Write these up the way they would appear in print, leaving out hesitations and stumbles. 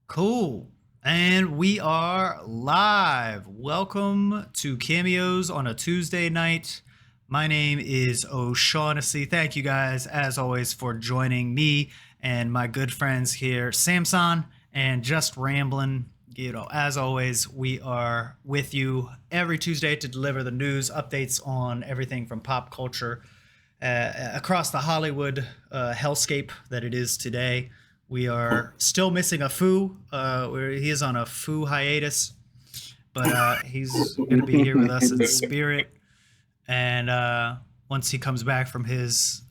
Cool. And we are live. Welcome to Cameos on a Tuesday night. My name is Oseanacy. Thank you guys, as always, for joining me and my good friends here, Samsahn and Justramblin. As always, we are with you every Tuesday to deliver the news, updates on everything from pop culture across the Hollywood hellscape that it is today. We are still missing a Foo. He is on a Foo hiatus, but he's going to be here with us in spirit. And once he comes back from his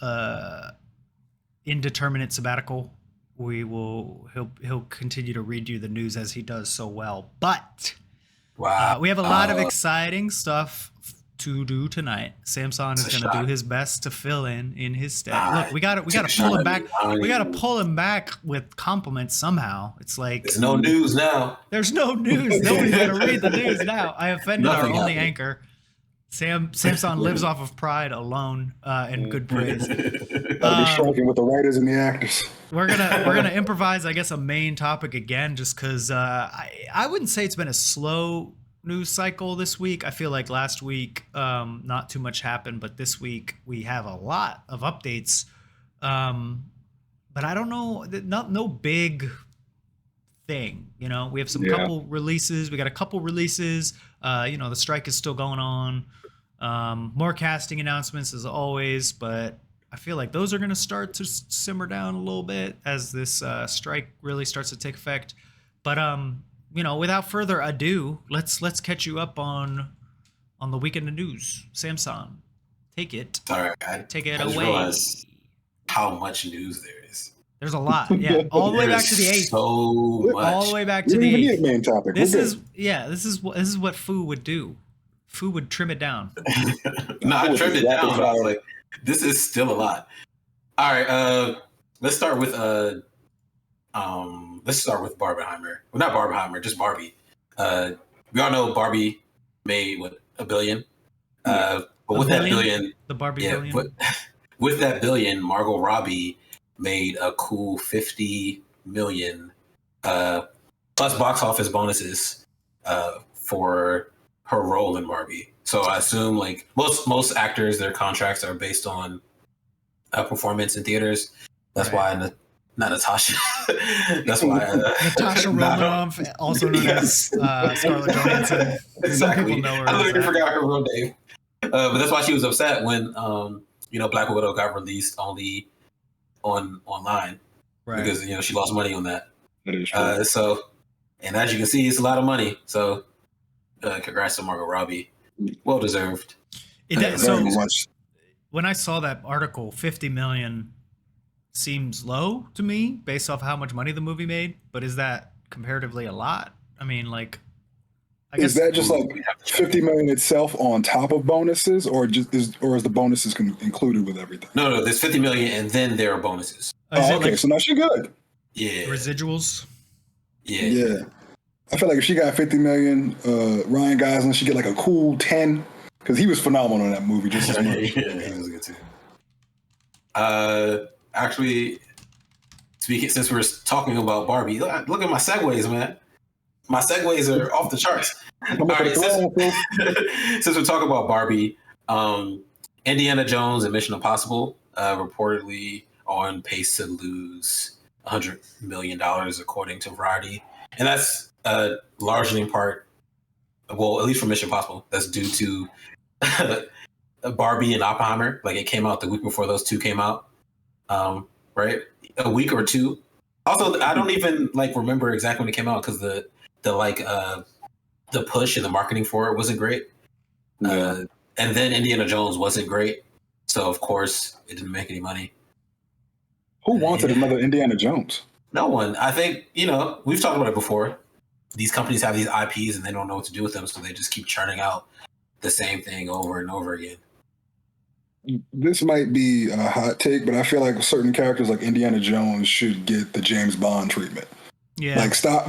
indeterminate sabbatical, he'll continue to read you the news as he does so well. But we have a lot of exciting stuff to do tonight. Samsahn is going to do his best to fill in his stead. Look, we got to pull him back. We got to pull him back with compliments somehow. It's like there's no news now. There's no news. Nobody's going to read the news now. I offended our only anchor. Samsahn lives off of pride alone and good praise. I'll be striking with the writers and the actors. We're gonna improvise, I guess, a main topic again, just because I wouldn't say it's been a slow news cycle this week. I feel like last week not too much happened, but this week we have a lot of updates. But I don't know, no big thing. We have couple releases. We got a couple releases. The strike is still going on. More casting announcements as always, but I feel like those are going to start to simmer down a little bit as this strike really starts to take effect. But without further ado, let's catch you up on the weekend of news. Samsahn, take it. All right, take it I away. Realize how much news there is. There's a lot, yeah. All the way back to the 8th. So much. All the way back to the 8th. Main topic. This is what Foo would do. Foo would trim it down. No, I trimmed it down, but I was like, this is still a lot. All right, let's start with Barbenheimer. Well, not Barbenheimer, just Barbie. We all know Barbie made $1 billion. But with that billion, the Barbie billion. But with that billion, Margot Robbie made a cool $50 million plus box office bonuses for her role in Barbie. So I assume like most actors, their contracts are based on performance in theaters. That's why not Natasha. That's why Natasha Romanoff, also known as Scarlett Johansson. Exactly. Some people know her. I literally forgot her real name. But that's why she was upset when Black Widow got released only online, right? Because she lost money on that. That is true. And as you can see, it's a lot of money. So congrats to Margot Robbie. Well deserved. When I saw that article, 50 million seems low to me based off how much money the movie made, but is that comparatively a lot? I mean, like, I guess, is that just like 50 million itself on top of bonuses, or is the bonuses included with everything? No, there's 50 million and then there are bonuses. Okay, so now she good. Yeah. Residuals. Yeah. I feel like if she got 50 million, Ryan Gosling should get like a cool 10 because he was phenomenal in that movie. Just as much. Yeah, he was good too. Actually, speaking, since we're talking about Barbie, look at my segues, man. My segues are off the charts. All right, since we're talking about Barbie, Indiana Jones and Mission Impossible reportedly on pace to lose $100 million, according to Variety. And that's largely in part, well, at least for Mission Impossible, that's due to Barbie and Oppenheimer. Like, it came out the week before those two came out, right? A week or two. Also, I don't even remember exactly when it came out because the push and the marketing for it wasn't great. And then Indiana Jones wasn't great. So, of course, it didn't make any money. Who wanted another Indiana Jones? No one. I think, we've talked about it before. These companies have these IPs and they don't know what to do with them, so they just keep churning out the same thing over and over again. This might be a hot take, but I feel like certain characters like Indiana Jones should get the James Bond treatment. Yeah. Like, stop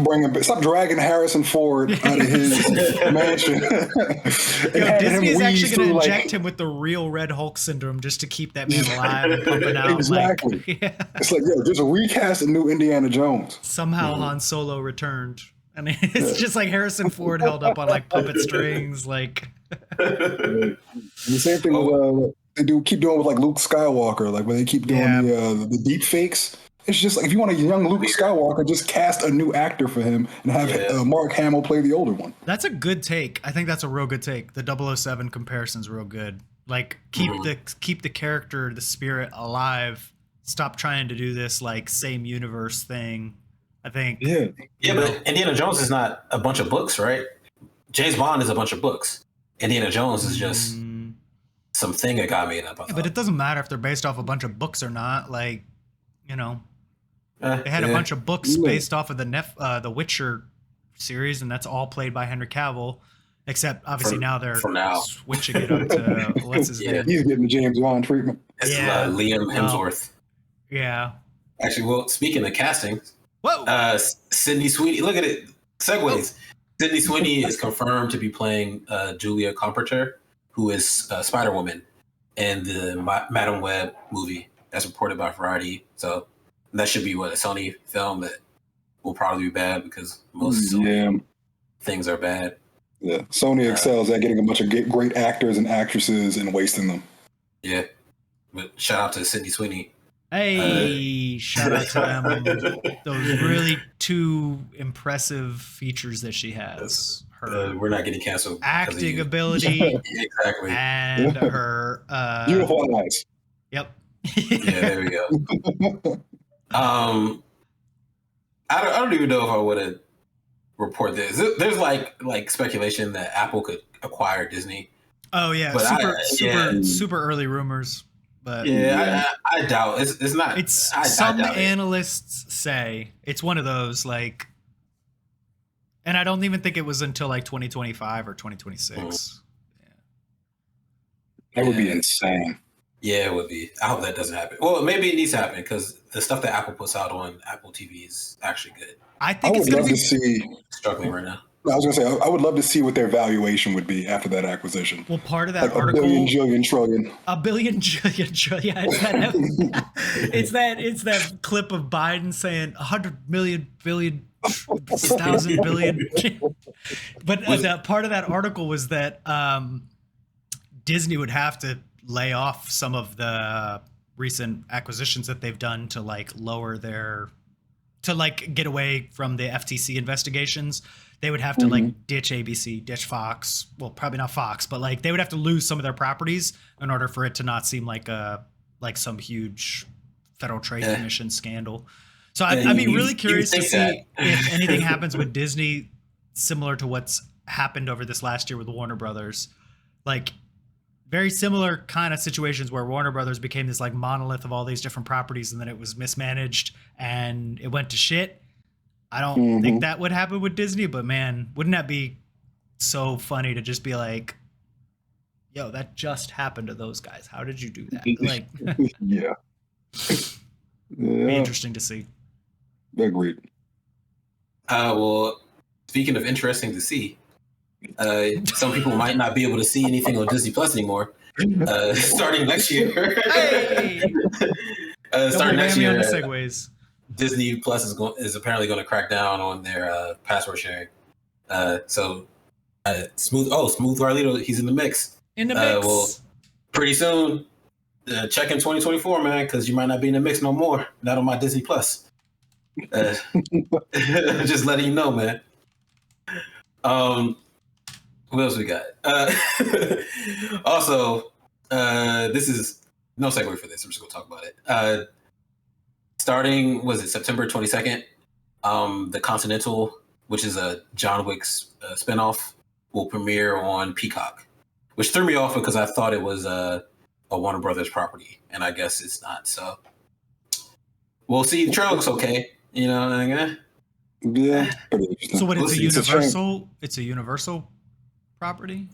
dragging Harrison Ford out of his mansion. Yo, Disney is actually going to inject him with the real Red Hulk syndrome just to keep that man alive and pumping out. Exactly. Like, yeah. It's like, yo, just recast a new Indiana Jones. Somehow Han Solo returned. I mean, it's just like Harrison Ford held up on like puppet strings. Like, the same thing with they keep doing with like Luke Skywalker, like when they keep doing the deep fakes. It's just like, if you want a young Luke Skywalker, just cast a new actor for him and have Mark Hamill play the older one. That's a good take. I think that's a real good take. The 007 comparison's real good. Like, keep the character, the spirit alive. Stop trying to do this like same universe thing. I think. Yeah, but Indiana Jones is not a bunch of books, right? James Bond is a bunch of books. Indiana Jones is just something that got made up. Yeah, but it doesn't matter if they're based off a bunch of books or not. Like, you know, they had a bunch of books based off of the Witcher series, and that's all played by Henry Cavill. Except obviously now they're switching it up to what's his name? He's getting the James Bond treatment. It's Liam Hemsworth. Yeah. Actually, well, speaking of casting, Sydney Sweeney. Look at it. Segues. Sydney Sweeney is confirmed to be playing Julia Comforter, who is Spider-Woman in the Madam Web movie, as reported by Variety. So that should be a Sony film that will probably be bad because most Sony things are bad. Yeah, Sony excels at getting a bunch of great actors and actresses and wasting them. Yeah, but shout out to Sydney Sweeney. Hey, shout out to them. Those really two impressive features that she has. Her we're not getting canceled. Acting ability. Exactly. And her beautiful eyes. Yep. Yeah, there we go. I don't even know if I would have reported this. There's like speculation that Apple could acquire Disney. Oh yeah, but super early rumors. But I doubt it's not. Some analysts say it's one of those like, and I don't even think it was until like 2025 or 2026. That would be insane. Yeah, it would be. I hope that doesn't happen. Well, maybe it needs to happen because the stuff that Apple puts out on Apple TV is actually good. I think it's going to be struggling right now. I was going to say, I would love to see what their valuation would be after that acquisition. Well, part of that article, $1 billion, jillion, trillion. $1 billion, jillion. Yeah, it's that clip of Biden saying 100 million, billion, 1,000 billion. But part of that article was that Disney would have to lay off some of the recent acquisitions that they've done to like lower their, to like get away from the FTC investigations. They would have to like ditch ABC, ditch Fox. Well, probably not Fox, but like they would have to lose some of their properties in order for it to not seem like some huge Federal Trade Commission scandal. So I'd be really curious to see if anything happens with Disney similar to what's happened over this last year with Warner Brothers. Like very similar kind of situations where Warner Brothers became this like monolith of all these different properties and then it was mismanaged and it went to shit. I don't think that would happen with Disney, but man, wouldn't that be so funny to just be like, yo, that just happened to those guys. How did you do that? Like, be interesting to see. Agreed. Well, speaking of interesting to see, some people might not be able to see anything on Disney Plus anymore. Starting next year. Starting next year. On the segues. Disney Plus is apparently going to crack down on their password sharing. Smooth Carlito, he's in the mix. Well, pretty soon, check in 2024, man, because you might not be in the mix no more. Not on my Disney Plus. Just letting you know, man. What else we got? Also, this is no segue for this. I'm just going to talk about it. Starting, was it September 22nd? The Continental, which is a John Wick's spinoff, will premiere on Peacock, which threw me off because I thought it was a Warner Brothers property, and I guess it's not. So we'll see. The trailer looks okay. You know, yeah. So what? It's a Universal. It's a Universal property.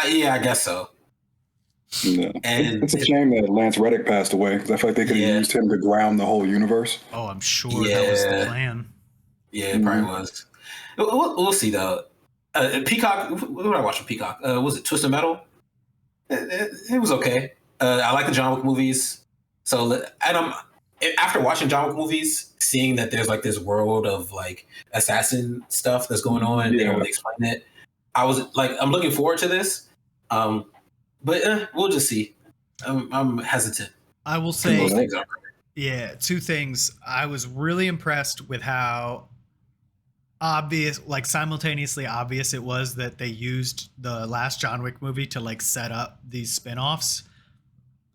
Yeah, I guess so. Yeah. And It's a shame that Lance Reddick passed away because I feel like they could have used him to ground the whole universe. Oh, I'm sure that was the plan. Yeah, it probably was. We'll see though. Peacock. What did I watch on Peacock? Was it Twisted Metal? It was okay. I like the John Wick movies. So, and I'm after watching John Wick movies, seeing that there's like this world of like assassin stuff that's going on, and they don't really explain it. I was like, I'm looking forward to this, but we'll just see. I'm hesitant. I will say, two things. I was really impressed with how obvious, like simultaneously obvious it was that they used the last John Wick movie to like set up these spin-offs.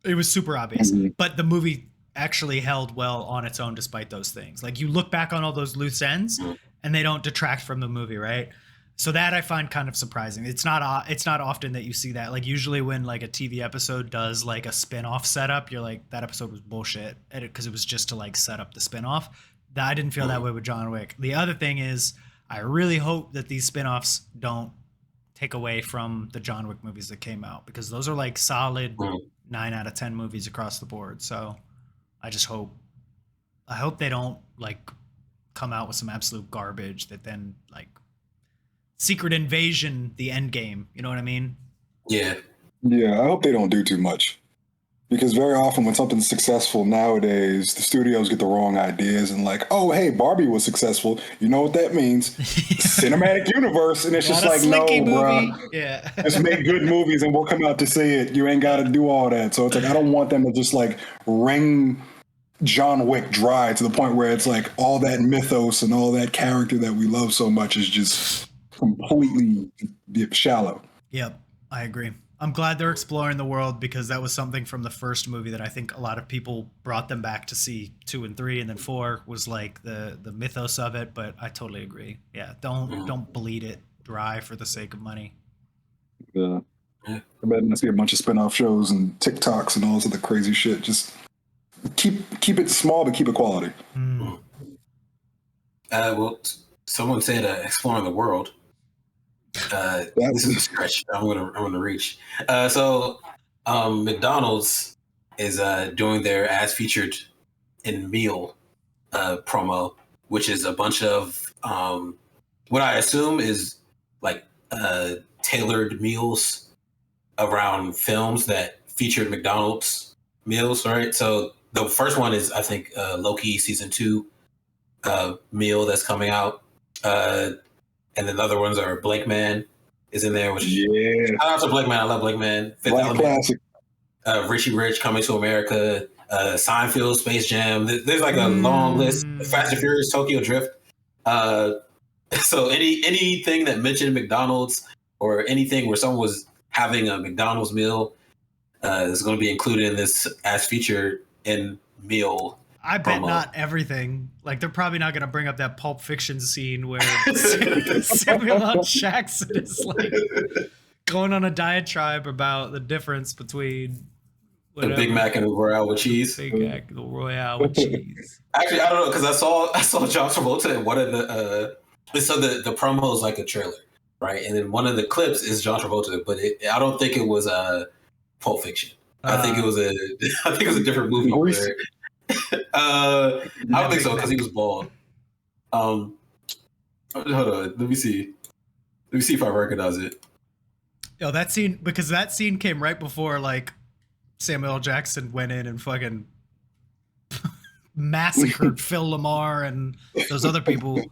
It was super obvious, but the movie actually held well on its own despite those things. Like you look back on all those loose ends and they don't detract from the movie, right? So that I find kind of surprising. It's not often that you see that. Like usually when like a TV episode does like a spin-off setup, you're like, that episode was bullshit because it was just to like set up the spin-off. I didn't feel that way with John Wick. The other thing is I really hope that these spin-offs don't take away from the John Wick movies that came out, because those are like solid 9 out of 10 movies across the board. So I hope they don't like come out with some absolute garbage that then like Secret Invasion, the end game. You know what I mean? Yeah. Yeah, I hope they don't do too much. Because very often when something's successful nowadays, the studios get the wrong ideas and like, oh, hey, Barbie was successful. You know what that means? Cinematic universe. And it's just like, no, bro. Yeah. Just make good movies and we'll come out to see it. You ain't got to do all that. So it's like, I don't want them to just like wring John Wick dry to the point where it's like all that mythos and all that character that we love so much is just completely shallow. Yep, I agree. I'm glad they're exploring the world, because that was something from the first movie that I think a lot of people brought them back to see. 2 and 3 and then 4 was like the mythos of it, but I totally agree. Yeah, don't bleed it dry for the sake of money. Yeah. I bet I see a bunch of spin-off shows and TikToks and all this other crazy shit. Just keep it small but keep it quality. Well, someone said exploring the world. This is a stretch I'm gonna reach. So McDonald's is doing their as featured in meal promo, which is a bunch of what I assume is like tailored meals around films that featured McDonald's meals, right? So the first one is, I think, Loki season 2 meal that's coming out. And then the other ones are Blake Man is in there, which shout out to Blake Man. I love Blake Man. Fifth Element, classic. Richie Rich, Coming to America, Seinfeld, Space Jam. There's like a long list. Fast and Furious, Tokyo Drift. So anything that mentioned McDonald's or anything where someone was having a McDonald's meal is going to be included in this as featured in meal. I bet not everything. Like, they're probably not going to bring up that Pulp Fiction scene where Samuel L. Jackson is like going on a diatribe about the difference between the Big Mac and the Royale with cheese. Big Mac, the Royale with cheese. Actually, I don't know, because I saw John Travolta in one of the so the promo is like a trailer, right? And then one of the clips is John Travolta, but I don't think it was Pulp Fiction. I think it was a different movie. Where, I don't think so, because he was bald. Hold on, let me see if I recognize it. Yo, that scene came right before like Samuel L. Jackson went in and fucking massacred Phil Lamar and those other people.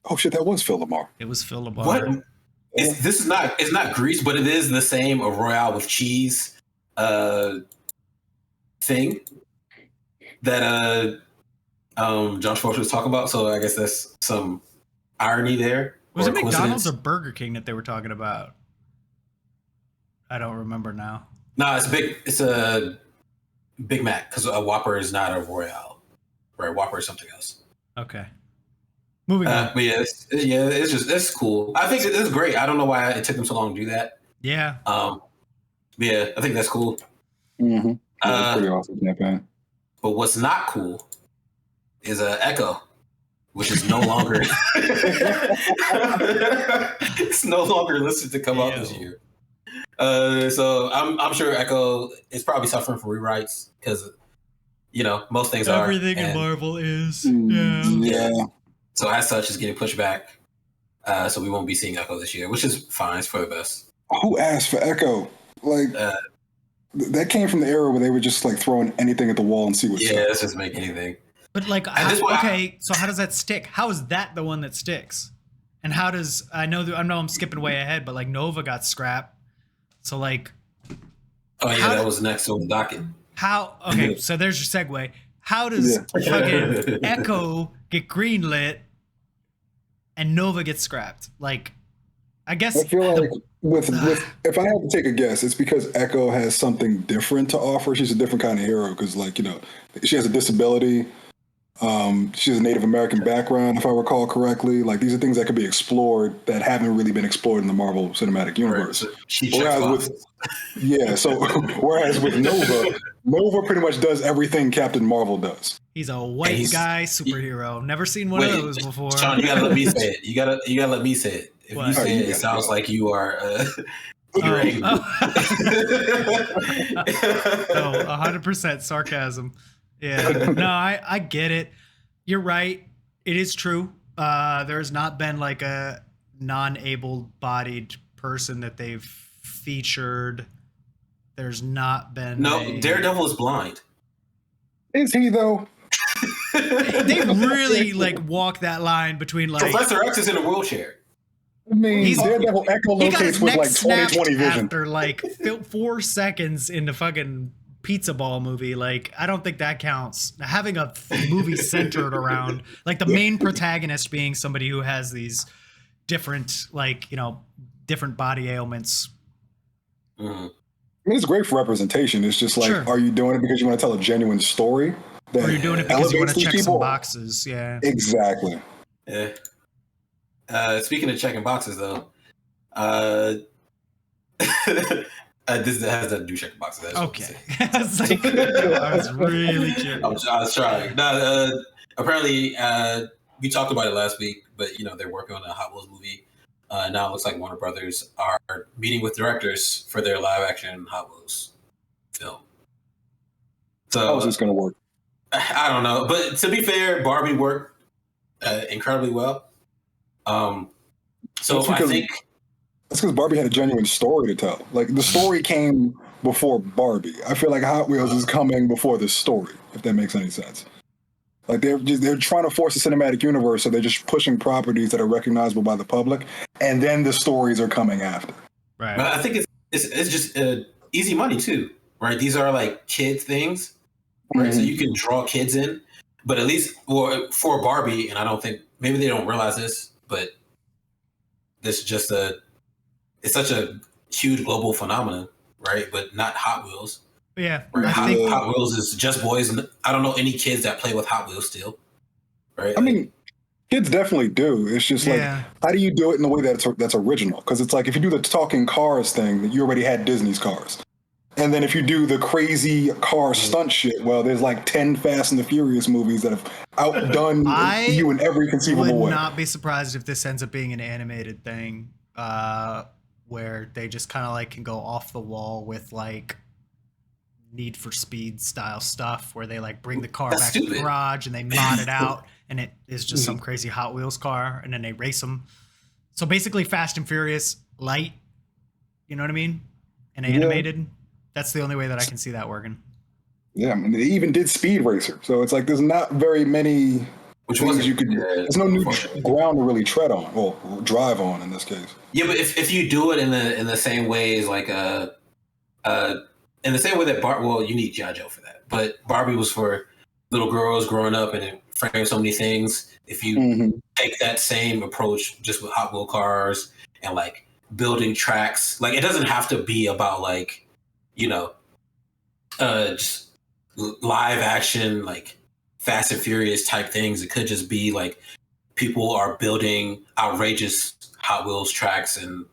Oh shit, that was Phil Lamar. It was Phil Lamar. What? It's not Grease, but it is the same Royale with cheese thing that John Travolta was talking about. So I guess that's some irony there. Was it McDonald's or Burger King that they were talking about? I don't remember now. No, it's a Big Mac, because a Whopper is not a Royale, right? Whopper is something else. Okay. Moving on. But it's cool. I think it's great. I don't know why it took them so long to do that. Yeah. Yeah, I think that's cool. Mm-hmm. Pretty awesome campaign. But what's not cool is Echo, which is no longer it's no longer listed to come out this year. So I'm sure Echo is probably suffering from rewrites because most things are. Everything in Marvel is. Yeah. So as such, it's getting pushed back. So we won't be seeing Echo this year, which is fine. It's for the best. Who asked for Echo? Like that came from the era where they were just like throwing anything at the wall and see what stuck. Let's just make anything. But like, so how does that stick? How is that the one that sticks? And how does I know I'm skipping way ahead, but like Nova got scrapped. So like, that was next on the docket. So there's your segue. How does fucking Echo get greenlit and Nova gets scrapped? Like, I guess I feel like with if I had to take a guess, it's because Echo has something different to offer. She's a different kind of hero because, like, she has a disability. She has a Native American background, if I recall correctly. Like, these are things that could be explored that haven't really been explored in the Marvel Cinematic Universe. Right. Whereas with Nova pretty much does everything Captain Marvel does. He's a white guy superhero. Never seen one of those before. Sean, you gotta let me say it. You gotta let me say it. If you say it, it sounds like you are. You're angry. 100% sarcasm. Yeah. No, I get it. You're right. It is true. There's not been like a non-able-bodied person that they've featured. There's not been. No, Daredevil is blind. Is he though? They really like walk that line between like Professor X is in a wheelchair. I mean, Daredevil Echo locates with like 20/20 vision after like 4 seconds in the fucking pizza ball movie. Like, I don't think that counts. Having a movie centered around like the main protagonist being somebody who has these different different body ailments. Mm-hmm. I mean, it's great for representation. It's just like, are you doing it because you want to tell a genuine story? Or you're doing it because you want to check some boxes? Yeah, exactly. Yeah. Speaking of checking boxes, though, this has to do checking boxes. Okay. I was really curious. I was trying. No, apparently, we talked about it last week, but they're working on a Hot Wheels movie. Now it looks like Warner Brothers are meeting with directors for their live-action Hot Wheels film. So how is this going to work? I don't know, but to be fair, Barbie worked incredibly well. So I think that's because Barbie had a genuine story to tell. Like, the story came before Barbie. I feel like Hot Wheels is coming before the story, if that makes any sense. Like, they're trying to force a cinematic universe, so they're just pushing properties that are recognizable by the public, and then the stories are coming after. Right. But I think it's just easy money too, right? These are like kid things, right? Mm-hmm. So you can draw kids in, but at least for Barbie, and I don't think maybe they don't realize this, but this is just it's such a huge global phenomenon, right? But not Hot Wheels. Yeah, right? I think Hot Wheels is just boys, and I don't know any kids that play with Hot Wheels still, right? I mean, kids definitely do. It's just like, how do you do it in a way that's original? Because it's like, if you do the talking cars thing, you already had Disney's cars. And then if you do the crazy car stunt shit, well, there's like 10 Fast and the Furious movies that have outdone you in every conceivable way. I would not be surprised if this ends up being an animated thing, where they just kind of like can go off the wall with like Need for Speed style stuff, where they like bring the car back to the garage and they mod it out, and it is just some crazy Hot Wheels car, and then they race them. So basically, Fast and Furious light. You know what I mean? And animated. Yeah. That's the only way that I can see that working. Yeah, I mean, they even did Speed Racer, so it's like there's not very many things you could. There's no new ground to really tread on or drive on in this case. Yeah, but if you do it in the same way as like in the same way that you need G.I. Joe for that. But Barbie was for little girls growing up and it framed so many things. If you take that same approach just with Hot Wheel cars and like building tracks, like it doesn't have to be about like, just live action, like Fast and Furious type things. It could just be like people are building outrageous Hot Wheels tracks and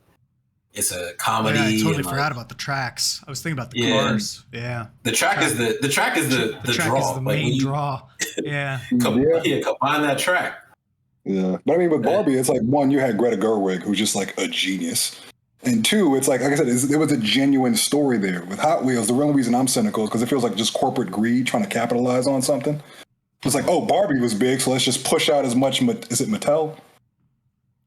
it's a comedy. Yeah, I totally forgot about the tracks. I was thinking about the cars. Yeah. The track is the draw. Is the main draw. Yeah. Combine that track. Yeah. But I mean, with Barbie, it's like, one, you had Greta Gerwig, who's just like a genius. And two, it's like I said, there was a genuine story there. With Hot Wheels, the real reason I'm cynical is because it feels like just corporate greed trying to capitalize on something. It's like, oh, Barbie was big, so let's just push out as much. Is it Mattel?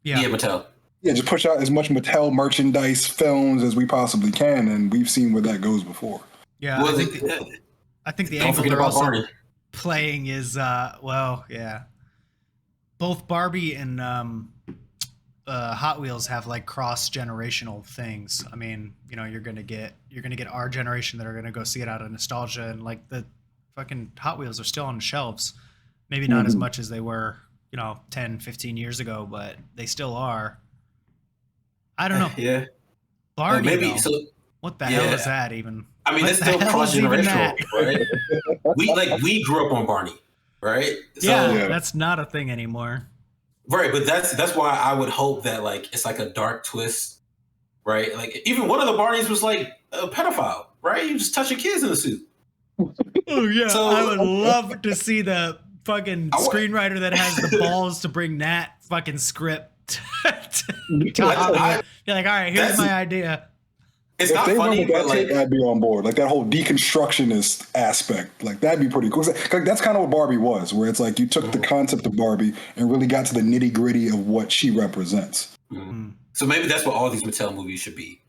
Yeah, Mattel. Yeah, just push out as much Mattel merchandise, films as we possibly can, and we've seen where that goes before. Yeah, well, I think the angle they're also playing is, both Barbie and Hot Wheels have like cross-generational things. I mean, you know, you're gonna get our generation that are gonna go see it out of nostalgia, and like the fucking Hot Wheels are still on the shelves. Maybe not as much as they were, 10, 15 years ago, but they still are. I don't know. Yeah. Barbie, maybe. though, So what the hell is that even? I mean, it's still cross-generational, right? we grew up on Barney, right? So, that's not a thing anymore. Right, but that's why I would hope that like it's like a dark twist, right? Like even one of the Barneys was like a pedophile, right? He was just touching kids in the suit. Oh yeah, so, I would love to see the fucking screenwriter that has the balls to bring that fucking script. You're like, all right, here's my idea. It's not funny, but like I'd be on board. Like that whole deconstructionist aspect, like that'd be pretty cool. Like that's kind of what Barbie was, where it's like you took the concept of Barbie and really got to the nitty gritty of what she represents. So maybe that's what all these Mattel movies should be.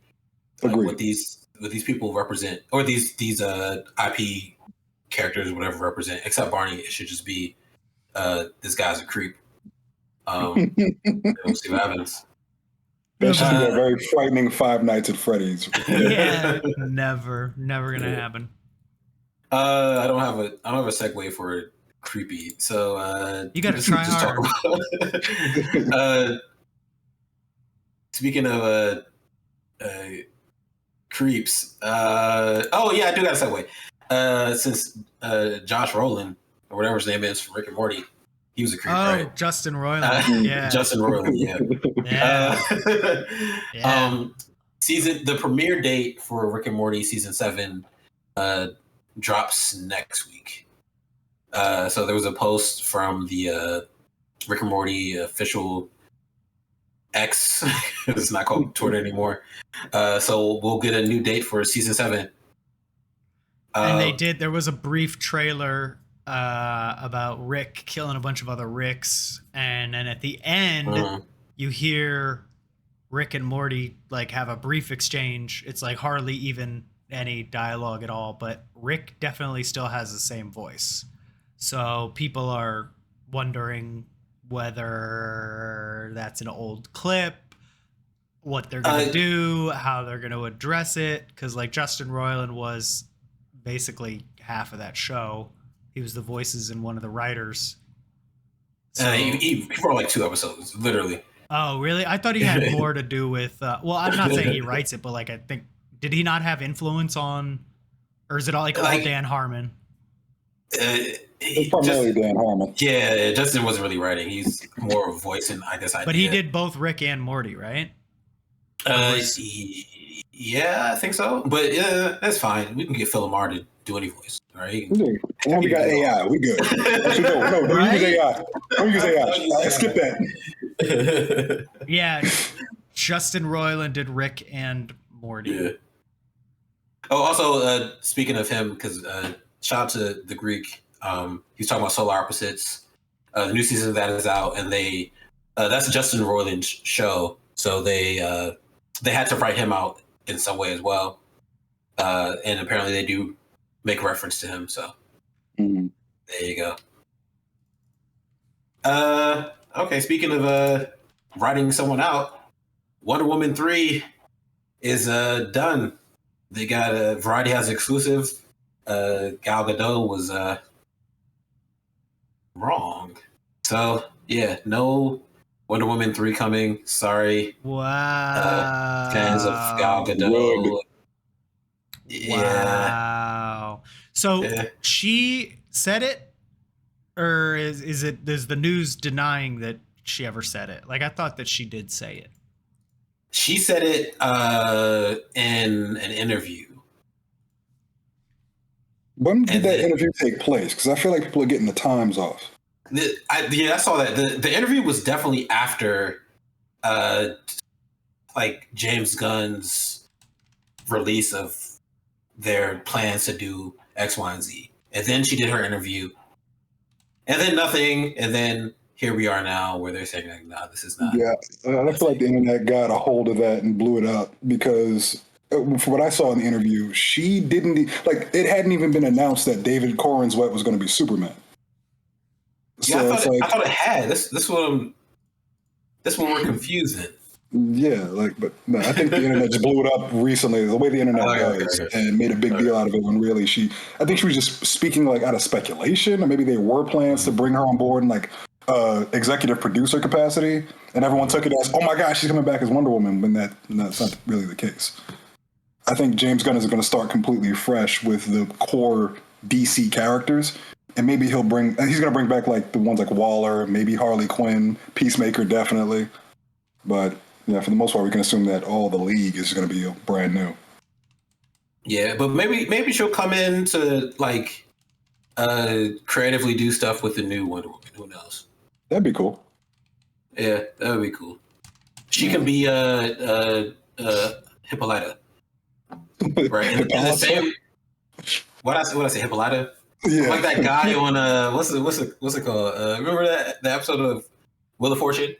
Like what these people represent, or these IP characters, or whatever represent. Except Barney, it should just be this guy's a creep. We'll see what happens. That should be a very frightening Five Nights at Freddy's. Yeah, never gonna happen. I don't have a segue for creepy, so you got to try hard. Speaking of creeps, oh yeah, I do got a segue. Since Josh Brolin or whatever his name is from Rick and Morty. He was a creep, right? Oh, Justin Roiland. Yeah. Justin Roiland, yeah. The premiere date for Rick and Morty season 7 drops next week. So there was a post from the Rick and Morty official X. It's not called Twitter anymore. So we'll get a new date for season 7. And they did. There was a brief trailer about Rick killing a bunch of other Ricks, and then at the end you hear Rick and Morty like have a brief exchange. It's like hardly even any dialogue at all, but Rick definitely still has the same voice. So people are wondering whether that's an old clip, what they're gonna do, how they're gonna address it, because like Justin Roiland was basically half of that show. He was the voices in one of the writers. So, he wrote like 2 episodes, literally. Oh, really? I thought he had more to do with. Well, I'm not saying he writes it, but like I think, did he not have influence on, or is it all Dan Harmon? It's primarily Dan Harmon. Yeah, Justin wasn't really writing. He's more of a voice, and I guess But he did both Rick and Morty, right? Yeah, I think so. But yeah, that's fine. We can get Phil Lamar to do any voice. All right. And we got AI. We good. Actually, don't use AI. Don't use AI. Skip that. Yeah, Justin Roiland did Rick and Morty. Yeah. Oh, also, speaking of him, because shout out to the Greek. He's talking about Solar Opposites. The new season of that is out, and that's Justin Roiland's show. So they had to write him out in some way as well. And apparently they do make reference to him. So there you go. Okay, speaking of writing someone out, Wonder Woman 3 is done. They got Variety has exclusive. Gal Gadot was wrong. So yeah, no Wonder Woman 3 coming. Sorry. Wow. Fans of Gal Gadot. Yeah. Wow. So she said it, or is the news denying that she ever said it? Like I thought that she did say it. She said it in an interview. When did that interview take place? Because I feel like people are getting the times off. I saw that. The interview was definitely after. I like James Gunn's release of their plans to do X, Y, and Z. And then she did her interview, and then nothing, and then here we are now, where they're saying like, "No, this is not." Yeah, I feel like the internet got a hold of that and blew it up because, from what I saw in the interview, she didn't like. It hadn't even been announced that David Corenswet was going to be Superman. Yeah, So I thought it had. This one we're confusing. Yeah, but no, I think the internet just blew it up recently. The way the internet does, and made a big deal out of it when really I think she was just speaking like out of speculation, or maybe there were plans to bring her on board in like executive producer capacity, and everyone took it as, oh my gosh, she's coming back as Wonder Woman, when that's not really the case. I think James Gunn is going to start completely fresh with the core DC characters, and maybe he's going to bring back like the ones like Waller, maybe Harley Quinn, Peacemaker, definitely, but. Yeah, for the most part, we can assume that all the League is going to be brand new. Yeah, but maybe she'll come in to like creatively do stuff with the new Wonder Woman. Who knows? That'd be cool. Yeah, that would be cool. She can be Hippolyta, right? In the same. What I say, Hippolyta? Yeah. Like that guy on what's it called? Remember the episode of Wheel of Fortune?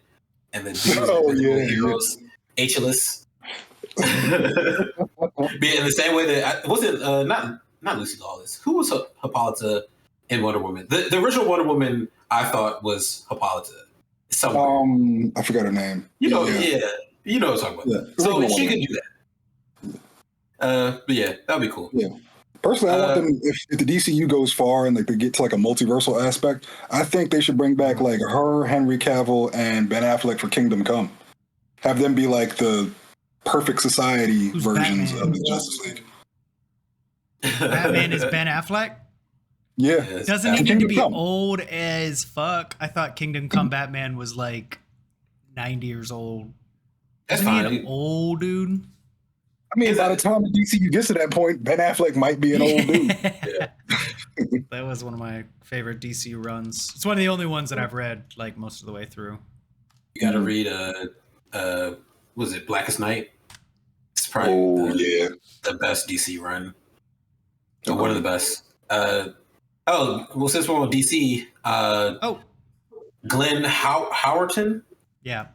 And the dudes heroes, H-less. Be in the same way that wasn't not Lucy Lawless. Who was Hippolyta in Wonder Woman? The original Wonder Woman I thought was Hippolyta. Somewhere. I forgot her name. You know what I'm talking about. Yeah. So she could do that. But yeah, that'd be cool. Yeah. Personally, I want them, if the DCU goes far and like they get to like a multiversal aspect, I think they should bring back like her, Henry Cavill, and Ben Affleck for Kingdom Come. Have them be like the perfect society versions of the Justice League. Batman is Ben Affleck? Yeah. Doesn't he need to be old as fuck? I thought Kingdom Come Batman was like 90 years old. Isn't he an old dude? I mean, by the time the DCU gets to that point, Ben Affleck might be an old dude. Yeah. That was one of my favorite DC runs. It's one of the only ones that I've read like most of the way through. You got to read was it Blackest Night? It's probably the best DC run. Or one of the best. Since we're on DC, Glenn Howerton. Yeah.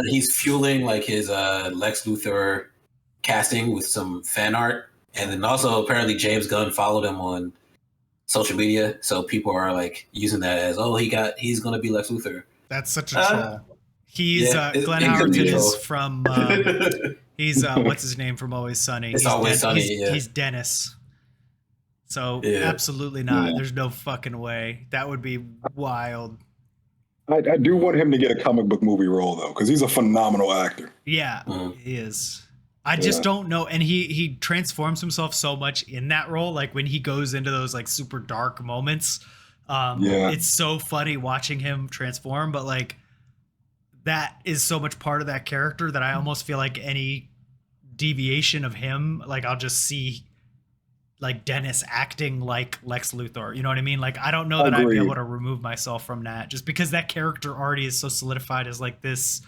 He's fueling like his Lex Luthor casting with some fan art, and then also apparently James Gunn followed him on social media, so people are like using that as, he's gonna be Lex Luthor. That's such a troll. He's Glenn Howerton is from he's what's his name from Always Sunny. It's Always Sunny. He's Dennis. So absolutely not. Yeah. There's no fucking way. That would be wild. I do want him to get a comic book movie role though, because he's a phenomenal actor. Yeah, he is. I just don't know. And he transforms himself so much in that role. Like when he goes into those like super dark moments, it's so funny watching him transform. But like that is so much part of that character that I almost feel like any deviation of him, like I'll just see like Dennis acting like Lex Luthor. You know what I mean? Like I don't know that I'd be able to remove myself from that just because that character already is so solidified as like this.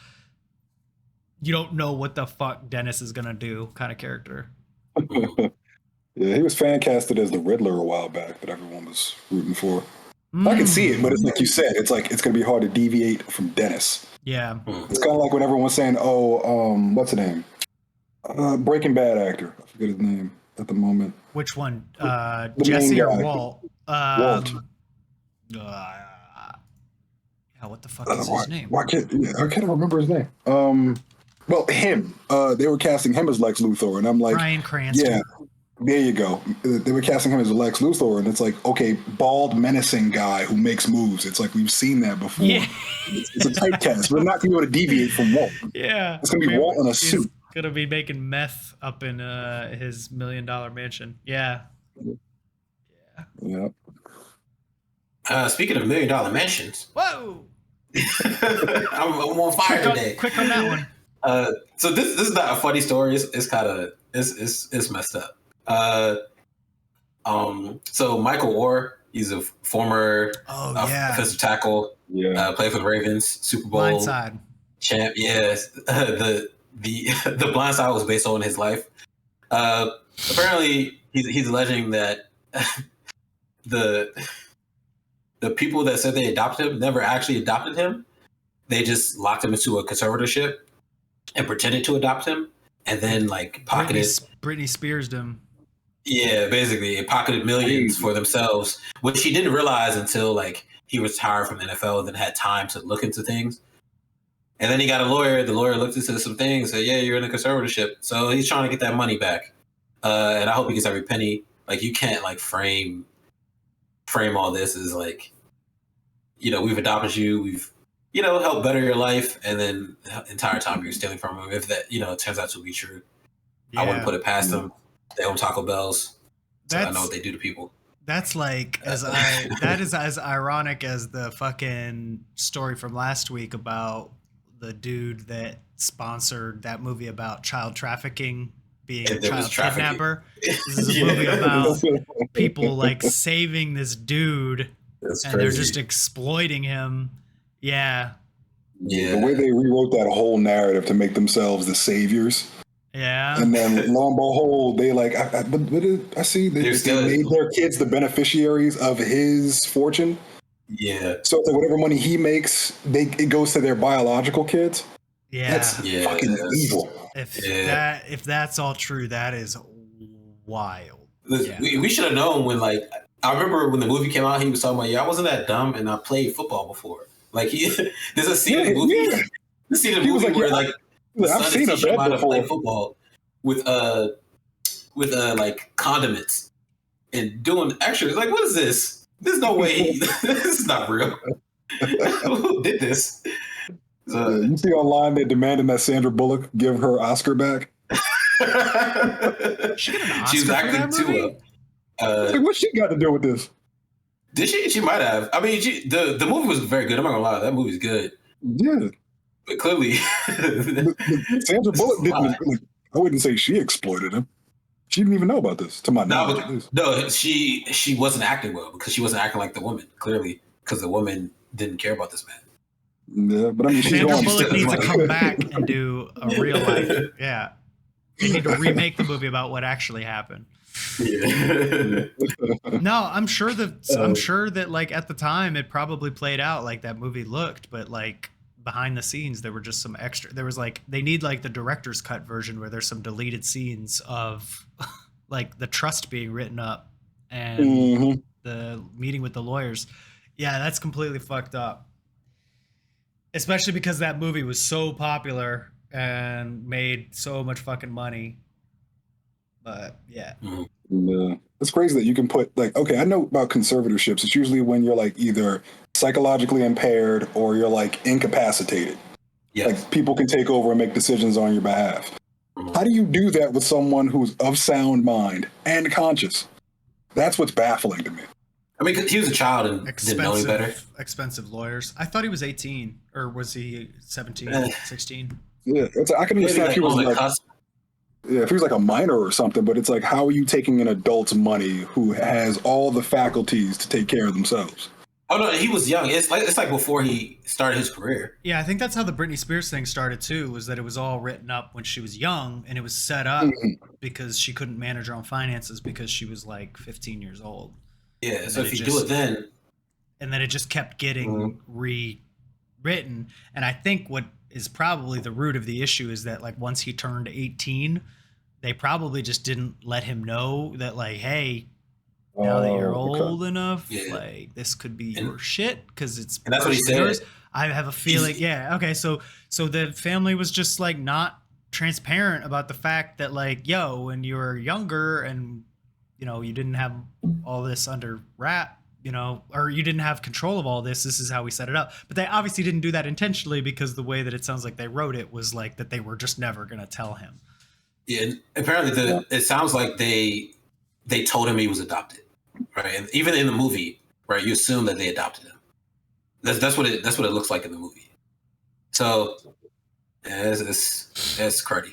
You don't know what the fuck Dennis is gonna do kind of character. Yeah, he was fan casted as the Riddler a while back that everyone was rooting for. I can see it, but it's like you said, it's gonna be hard to deviate from Dennis. Yeah. It's kind of like when everyone's saying, what's the name? Breaking Bad actor. I forget his name at the moment. What one? Jesse or Walt? Walt. What the fuck is his name? I can't remember his name. Well, him. They were casting him as Lex Luthor, and I'm like, Bryan Cranston. Yeah, there you go. They were casting him as Lex Luthor, and it's like, okay, bald, menacing guy who makes moves. It's like we've seen that before. Yeah. It's a typecast. We're not going to be able to deviate from Walt. Yeah, it's going to be Walt in a suit. Gonna be making meth up in his $1 million mansion. Yeah. Speaking of $1 million mansions. Whoa. I'm on fire today. Quick on that one. So this is not a funny story. It's kind of it's messed up. So Michael Orr, he's a former offensive tackle. Yeah. Played for the Ravens, Super Bowl Blindside champ. Yes. the Blind Side was based on his life. Apparently, he's alleging that the people that said they adopted him never actually adopted him. They just locked him into a conservatorship and pretended to adopt him, and then like pocketed. Britney Spears him. Yeah, basically, it pocketed millions for themselves, which he didn't realize until like he retired from the NFL and then had time to look into things. And then he got a lawyer. The lawyer looked into some things, said, "Yeah, you're in a conservatorship." So he's trying to get that money back, and I hope he gets every penny. Like you can't like frame all this as like, we've adopted you, we've helped better your life, and then the entire time you're stealing from him. If that it turns out to be true, I wouldn't put it past them. They own Taco Bells. So I know what they do to people. That's like that is as ironic as the fucking story from last week about the dude that sponsored that movie about child trafficking, being a child kidnapper. This is a movie about people like saving this dude and they're just exploiting him. Yeah. The way they rewrote that whole narrative to make themselves the saviors. Yeah. And then lo and behold, they like, I see they made their kids the beneficiaries of his fortune. Yeah. So it's like whatever money he makes, it goes to their biological kids. Yeah. That's fucking evil. If that's all true, that is wild. We should have known when, like, I remember when the movie came out, he was talking about, I wasn't that dumb and I played football before. Like, there's a scene in the movie. Yeah. This scene in the movie where, like, I've seen a bet before. Play football with like condiments and doing extras. Like, what is this? There's no way. This is not real. Who did this? You see online they're demanding that Sandra Bullock give her Oscar back. She got an Oscar she was acting too. Like, what's she got to do with this? Did she? She might have. I mean, the movie was very good. I'm not gonna lie, that movie's good. Yeah. But clearly, Sandra Bullock didn't. I wouldn't say she exploited him. She didn't even know about this. To my knowledge, no, she wasn't acting well because she wasn't acting like the woman. Clearly, because the woman didn't care about this man. Yeah, but I mean, Sandra Bullock needs to come back and do a real life. Yeah, they need to remake the movie about what actually happened. Yeah. No, I'm sure that like at the time it probably played out like that movie looked, but like behind the scenes there were just some extra. There was like they need like the director's cut version where there's some deleted scenes of like the trust being written up and the meeting with the lawyers. Yeah, that's completely fucked up. Especially because that movie was so popular and made so much fucking money. But yeah. It's crazy that you can put like, okay, I know about conservatorships. It's usually when you're like either psychologically impaired or you're like incapacitated. Yes. Like people can take over and make decisions on your behalf. How do you do that with someone who's of sound mind and conscious? That's what's baffling to me. I mean, 'cause he was a child and didn't know any better. Expensive lawyers. I thought he was 18, or was he 17, 16? Yeah, I can understand if he was like, if he was like a minor or something, but it's like, how are you taking an adult's money who has all the faculties to take care of themselves? Oh no, he was young. It's like before he started his career. Yeah, I think that's how the Britney Spears thing started too. Was that it was all written up when she was young, and it was set up because she couldn't manage her own finances because she was like 15 years old. Yeah, and so if you do it then, and then it just kept getting rewritten. And I think what is probably the root of the issue is that like once he turned 18, they probably just didn't let him know that like, hey, now that you're old enough, like this could be your shit because it's and that's what he said. Yours. I have a feeling, so the family was just like not transparent about the fact that like, yo, when you were younger and you didn't have all this under wrap, or you didn't have control of all this. This is how we set it up. But they obviously didn't do that intentionally because the way that it sounds like they wrote it was like that they were just never going to tell him. Yeah, and apparently it sounds like they told him he was adopted, right? And even in the movie, right, you assume that they adopted him. That's what it looks like in the movie. So yeah, it's cruddy,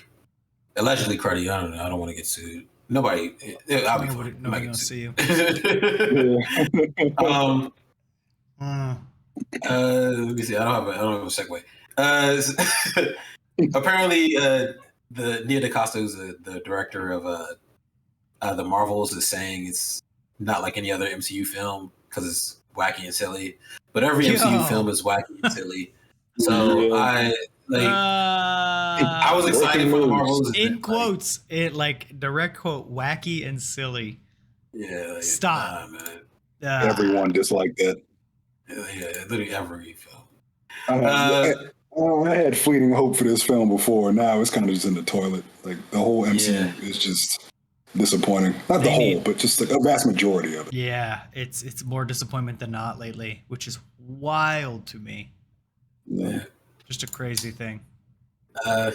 allegedly cruddy. I don't want to get sued. Nobody. I'll be fine. Nobody gonna see you. Let me see. I don't have a segue. apparently, the Nia DaCosta, who's the director of the Marvels, is saying it's not like any other MCU film because it's wacky and silly. But every MCU film is wacky and silly. So I was excited for the Marvels. In quotes, it like direct quote, wacky and silly. Yeah. Stop. Man. Everyone disliked that. Yeah, literally every film. I had fleeting hope for this film before. Now it's kind of just in the toilet. Like the whole MCU is just disappointing. Not the whole, but just like a vast majority of it. Yeah, it's more disappointment than not lately, which is wild to me. Yeah. Just a crazy thing. Well,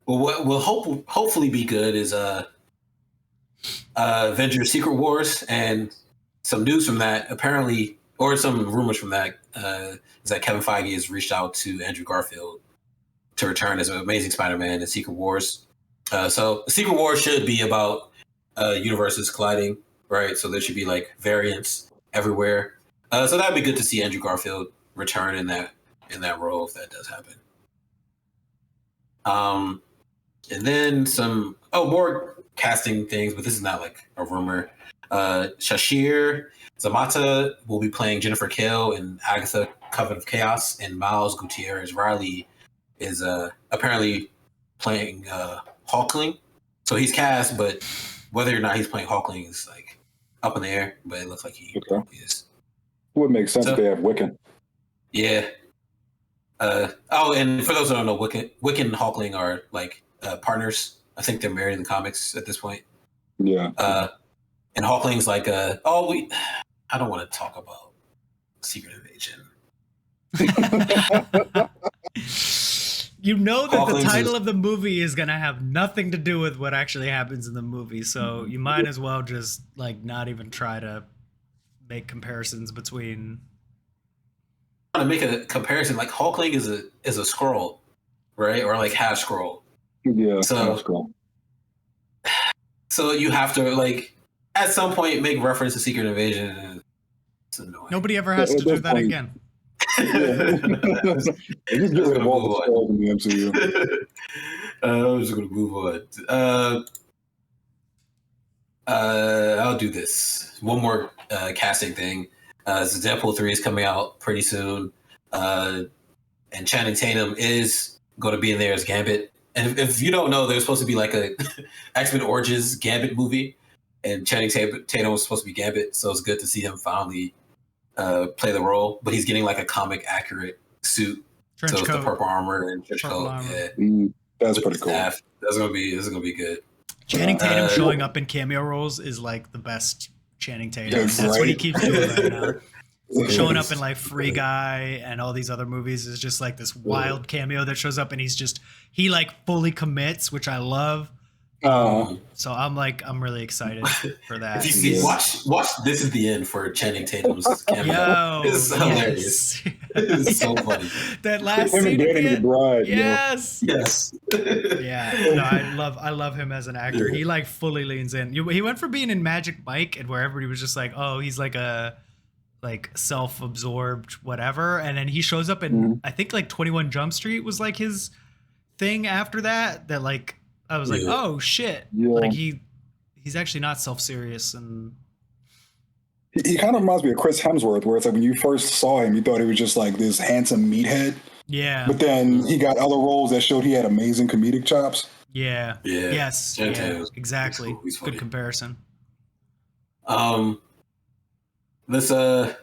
what will hopefully be good is Avengers: Secret Wars, and some news from that apparently, or some rumors from that, is that Kevin Feige has reached out to Andrew Garfield to return as Amazing Spider-Man in Secret Wars. So Secret Wars should be about universes colliding, right? So there should be like variants everywhere. So that'd be good to see Andrew Garfield return in that role if that does happen. And then some more casting things, but this is not like a rumor. Shashir Zamata will be playing Jennifer Kale in Agatha Coven of Chaos, and Miles Gutierrez Riley is apparently playing Hulkling. So he's cast, but whether or not he's playing Hulkling is like up in the air, but it looks like he is. It would make sense if they have Wiccan. Yeah. And for those who don't know, Wiccan and Hulkling are like partners. I think they're married in the comics at this point. Yeah. And Hulkling's like, I don't want to talk about Secret Invasion. You know that the title of the movie is going to have nothing to do with what actually happens in the movie, so you might as well just like not even try to make comparisons between. To make a comparison, like Hulkling is a Skrull, right, or like half Skrull. Yeah. So you have to like at some point make reference to Secret Invasion. And it's annoying. Nobody ever has to do that again. Just get rid of all the Skrulls in the MCU. I'm just gonna move on. I'll do this. One more casting thing. Deadpool 3 is coming out pretty soon, and Channing Tatum is going to be in there as Gambit. And if you don't know, there's supposed to be like a X-Men Origins Gambit movie, and Channing Tatum was supposed to be Gambit, so it's good to see him finally play the role. But he's getting like a comic accurate suit, trench so coat. It's the purple armor and trench coat. Yeah. That's pretty cool. This is gonna be good. Channing Tatum showing up in cameo roles is like the best Channing Tatum. That's what he keeps doing right now. Showing up in like Free Guy and all these other movies is just like this wild cameo that shows up, and he like fully commits, which I love. So I'm really excited for that. If you see, watch This Is the End for Channing Tatum's cameo. It's hilarious. It's so funny. That last him scene and Danny McBride. Yes. Yeah. No, I love him as an actor. He like fully leans in. He went from being in Magic Mike and where everybody was just like, oh, he's like a self-absorbed whatever, and then he shows up in I think like 21 Jump Street was like his thing after that like I was like, oh shit. Like he's actually not self-serious, and he kind of reminds me of Chris Hemsworth, where it's like when you first saw him, you thought he was just like this handsome meathead. Yeah. But then he got other roles that showed he had amazing comedic chops. Yeah. Yes. Yeah, exactly. Good comparison. Let's I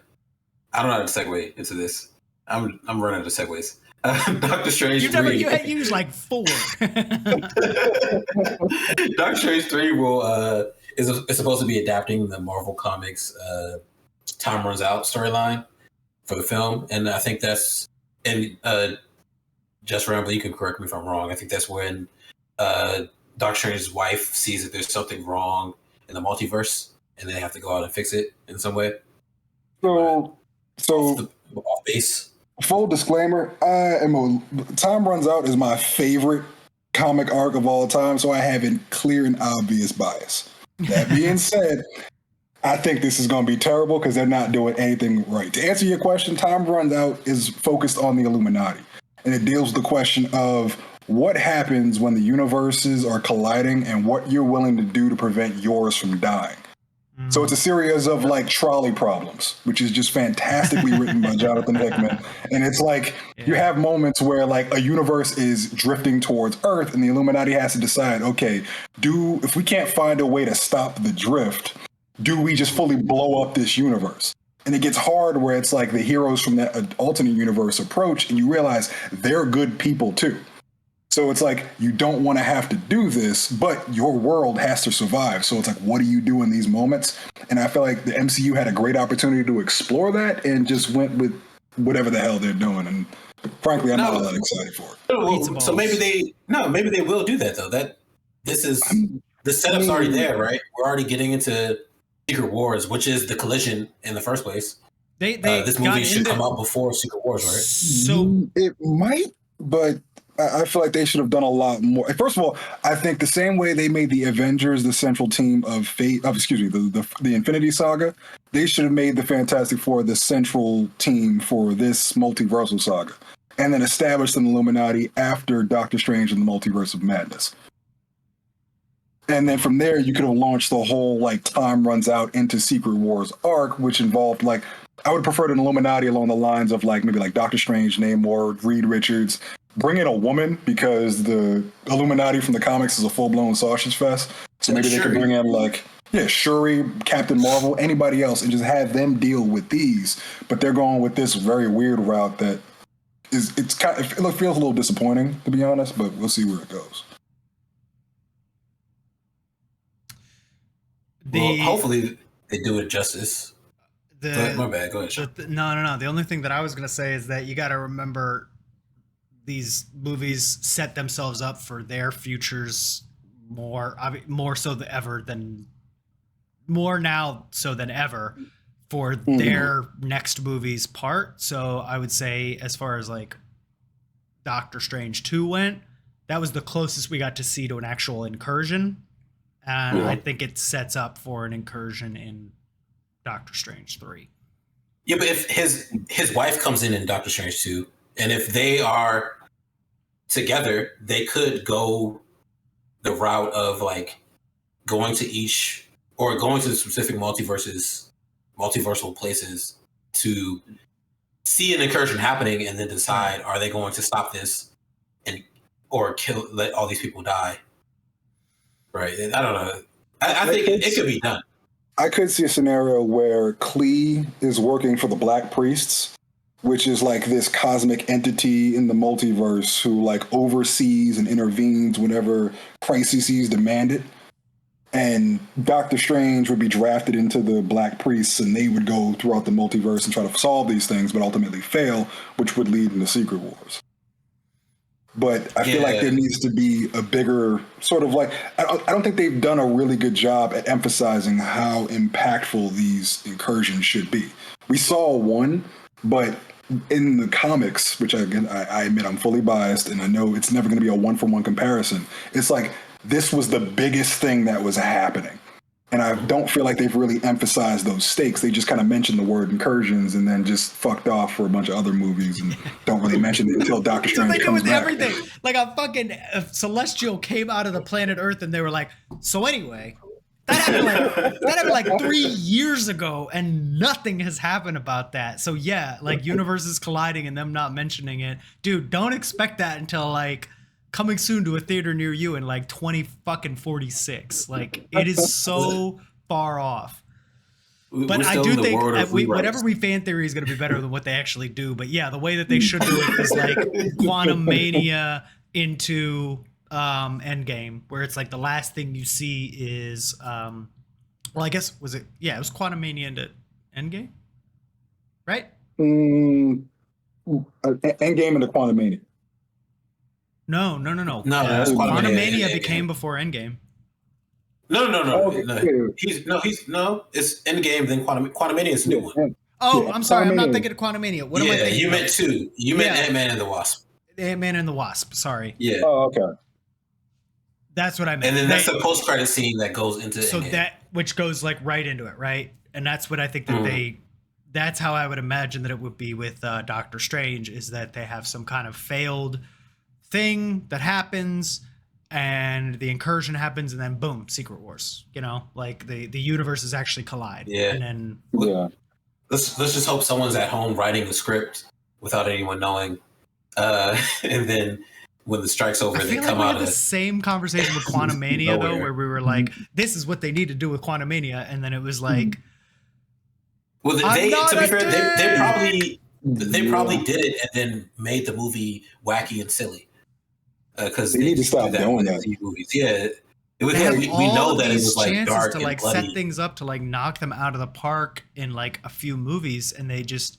don't know how to segue into this. I'm running out of segues. Doctor Strange 3. You had used like 4. Doctor Strange 3 is supposed to be adapting the Marvel Comics Time Runs Out storyline for the film, and I think that's Justramblin, you can correct me if I'm wrong. I think that's when Doctor Strange's wife sees that there's something wrong in the multiverse, and they have to go out and fix it in some way. So off base. Full disclaimer: Time Runs Out is my favorite comic arc of all time, so I have a clear and obvious bias. That being said, I think this is going to be terrible because they're not doing anything right. To answer your question, Time Runs Out is focused on the Illuminati, and it deals with the question of what happens when the universes are colliding and what you're willing to do to prevent yours from dying. So it's a series of like trolley problems, which is just fantastically written by Jonathan Hickman. And it's like you have moments where like a universe is drifting towards Earth and the Illuminati has to decide, okay, if we can't find a way to stop the drift, do we just fully blow up this universe? And it gets hard where it's like the heroes from that alternate universe approach and you realize they're good people too. So it's like, you don't want to have to do this, but your world has to survive. So it's like, what do you do in these moments? And I feel like the MCU had a great opportunity to explore that and just went with whatever the hell they're doing. And frankly, I'm not all that excited for it. So maybe they will do that though. The setup's already there, right? We're already getting into Secret Wars, which is the collision in the first place. This movie should come out before Secret Wars, right? So it might, but I feel like they should have done a lot more. First of all, I think the same way they made the Avengers the central team of the Infinity Saga, they should have made the Fantastic Four the central team for this multiversal saga, and then established an Illuminati after Doctor Strange and the Multiverse of Madness. And then from there, you could have launched the whole like time runs out into Secret Wars arc, which involved like, I would prefer an Illuminati along the lines of like maybe like Doctor Strange, Namor, Reed Richards. Bring in a woman because the Illuminati from the comics is a full-blown sausage fest. So maybe they could bring in like, Shuri, Captain Marvel, anybody else, and just have them deal with these. But they're going with this very weird route that it feels a little disappointing, to be honest, but we'll see where it goes. Well, hopefully they do it justice. My bad. Go ahead. No. The only thing that I was going to say is that you got to remember these movies set themselves up for their futures more so than ever for their next movie's part. So I would say as far as like Doctor Strange 2 went, that was the closest we got to see to an actual incursion. And I think it sets up for an incursion in Doctor Strange 3. Yeah, but if his wife comes in Doctor Strange 2, and if they are together, they could go the route of like going to each or going to the specific multiversal places to see an incursion happening and then decide, are they going to stop this or let all these people die? Right. I don't know. I think it could be done. I could see a scenario where Klee is working for the Black Priests, which is like this cosmic entity in the multiverse who like oversees and intervenes whenever crises demand it. And Doctor Strange would be drafted into the Black Priests and they would go throughout the multiverse and try to solve these things, but ultimately fail, which would lead into Secret Wars. But I feel like there needs to be a bigger sort of like, I don't think they've done a really good job at emphasizing how impactful these incursions should be. We saw one, but in the comics, which again, I admit I'm fully biased and I know it's never going to be a one-for-one comparison. It's like, this was the biggest thing that was happening. And I don't feel like they've really emphasized those stakes. They just kind of mentioned the word incursions and then just fucked off for a bunch of other movies and don't really mention it until Doctor Strange comes back. Everything. Like a celestial came out of the planet Earth and they were like, so anyway, that happened like 3 years ago and nothing has happened about that. So yeah, like universes colliding and them not mentioning it. Dude, don't expect that until like coming soon to a theater near you in like 2046. Like it is so far off. But I do think whatever we fan theory is going to be better than what they actually do. But yeah, the way that they should do it is like Quantum Mania into Endgame, where it's like the last thing you see is well, I guess it was Quantum Mania into Endgame, right? Endgame into Quantum Mania. No. Quantum Mania became before Endgame. No. It's Endgame, then Quantum Mania is a new one. Oh, I'm sorry. I'm not thinking of Quantum Mania. What am I thinking? You meant two. You meant Ant-Man and the Wasp. Ant-Man and the Wasp. Sorry. Yeah. Oh, okay. That's what I meant. And then that's the post-credit scene that goes into Endgame. Which goes like right into it, right? And that's what I think that that's how I would imagine that it would be with Doctor Strange, is that they have some kind of failed thing that happens, and the incursion happens, and then boom, Secret Wars. You know, like the universes actually collide. Yeah. And then let's just hope someone's at home writing the script without anyone knowing, and then when the strike's over, they come out. We had the same conversation with Quantumania though, where we were like, "This is what they need to do with Quantumania," and then it was like, "Well, to be fair, they probably did it and then made the movie wacky and silly because they need to stop doing that. Movies. Yeah, we know that it was like dark to and set things up to like knock them out of the park in like a few movies, and they just."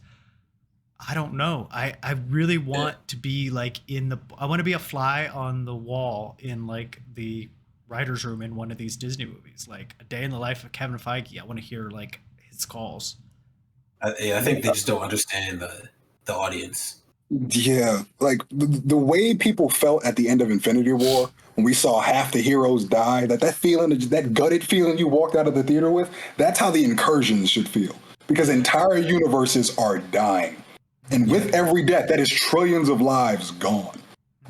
I don't know. I really want to be like I want to be a fly on the wall in like the writer's room in one of these Disney movies, like A Day in the Life of Kevin Feige. I want to hear like his calls. I think they just don't understand the audience. Yeah, like the way people felt at the end of Infinity War when we saw half the heroes die, that feeling, that gutted feeling you walked out of the theater with, that's how the incursions should feel. Because entire universes are dying. And with every death, that is trillions of lives gone.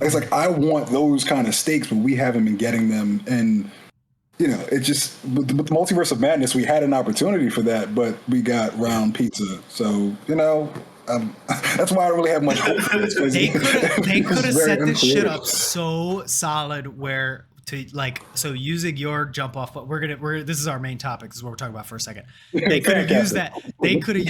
It's like, I want those kind of stakes, but we haven't been getting them. And, you know, it just, with the Multiverse of Madness, we had an opportunity for that, but we got round pizza. So, you know, that's why I don't really have much hope for this. They could have set this shit up so solid where so using your jump off, but this is our main topic. This is what we're talking about for a second. They could have used that. They could have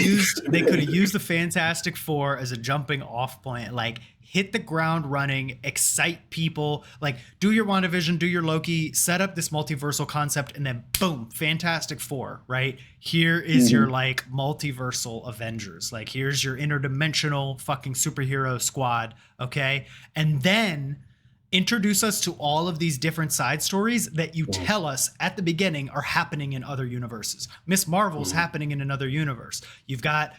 used the Fantastic Four as a jumping off point. Like, hit the ground running, excite people, like do your WandaVision, do your Loki, set up this multiversal concept, and then boom, Fantastic Four, right? Here is your like multiversal Avengers. Like, here's your interdimensional fucking superhero squad, okay? And then introduce us to all of these different side stories that you tell us at the beginning are happening in other universes. Miss Marvel's happening in another universe. You've got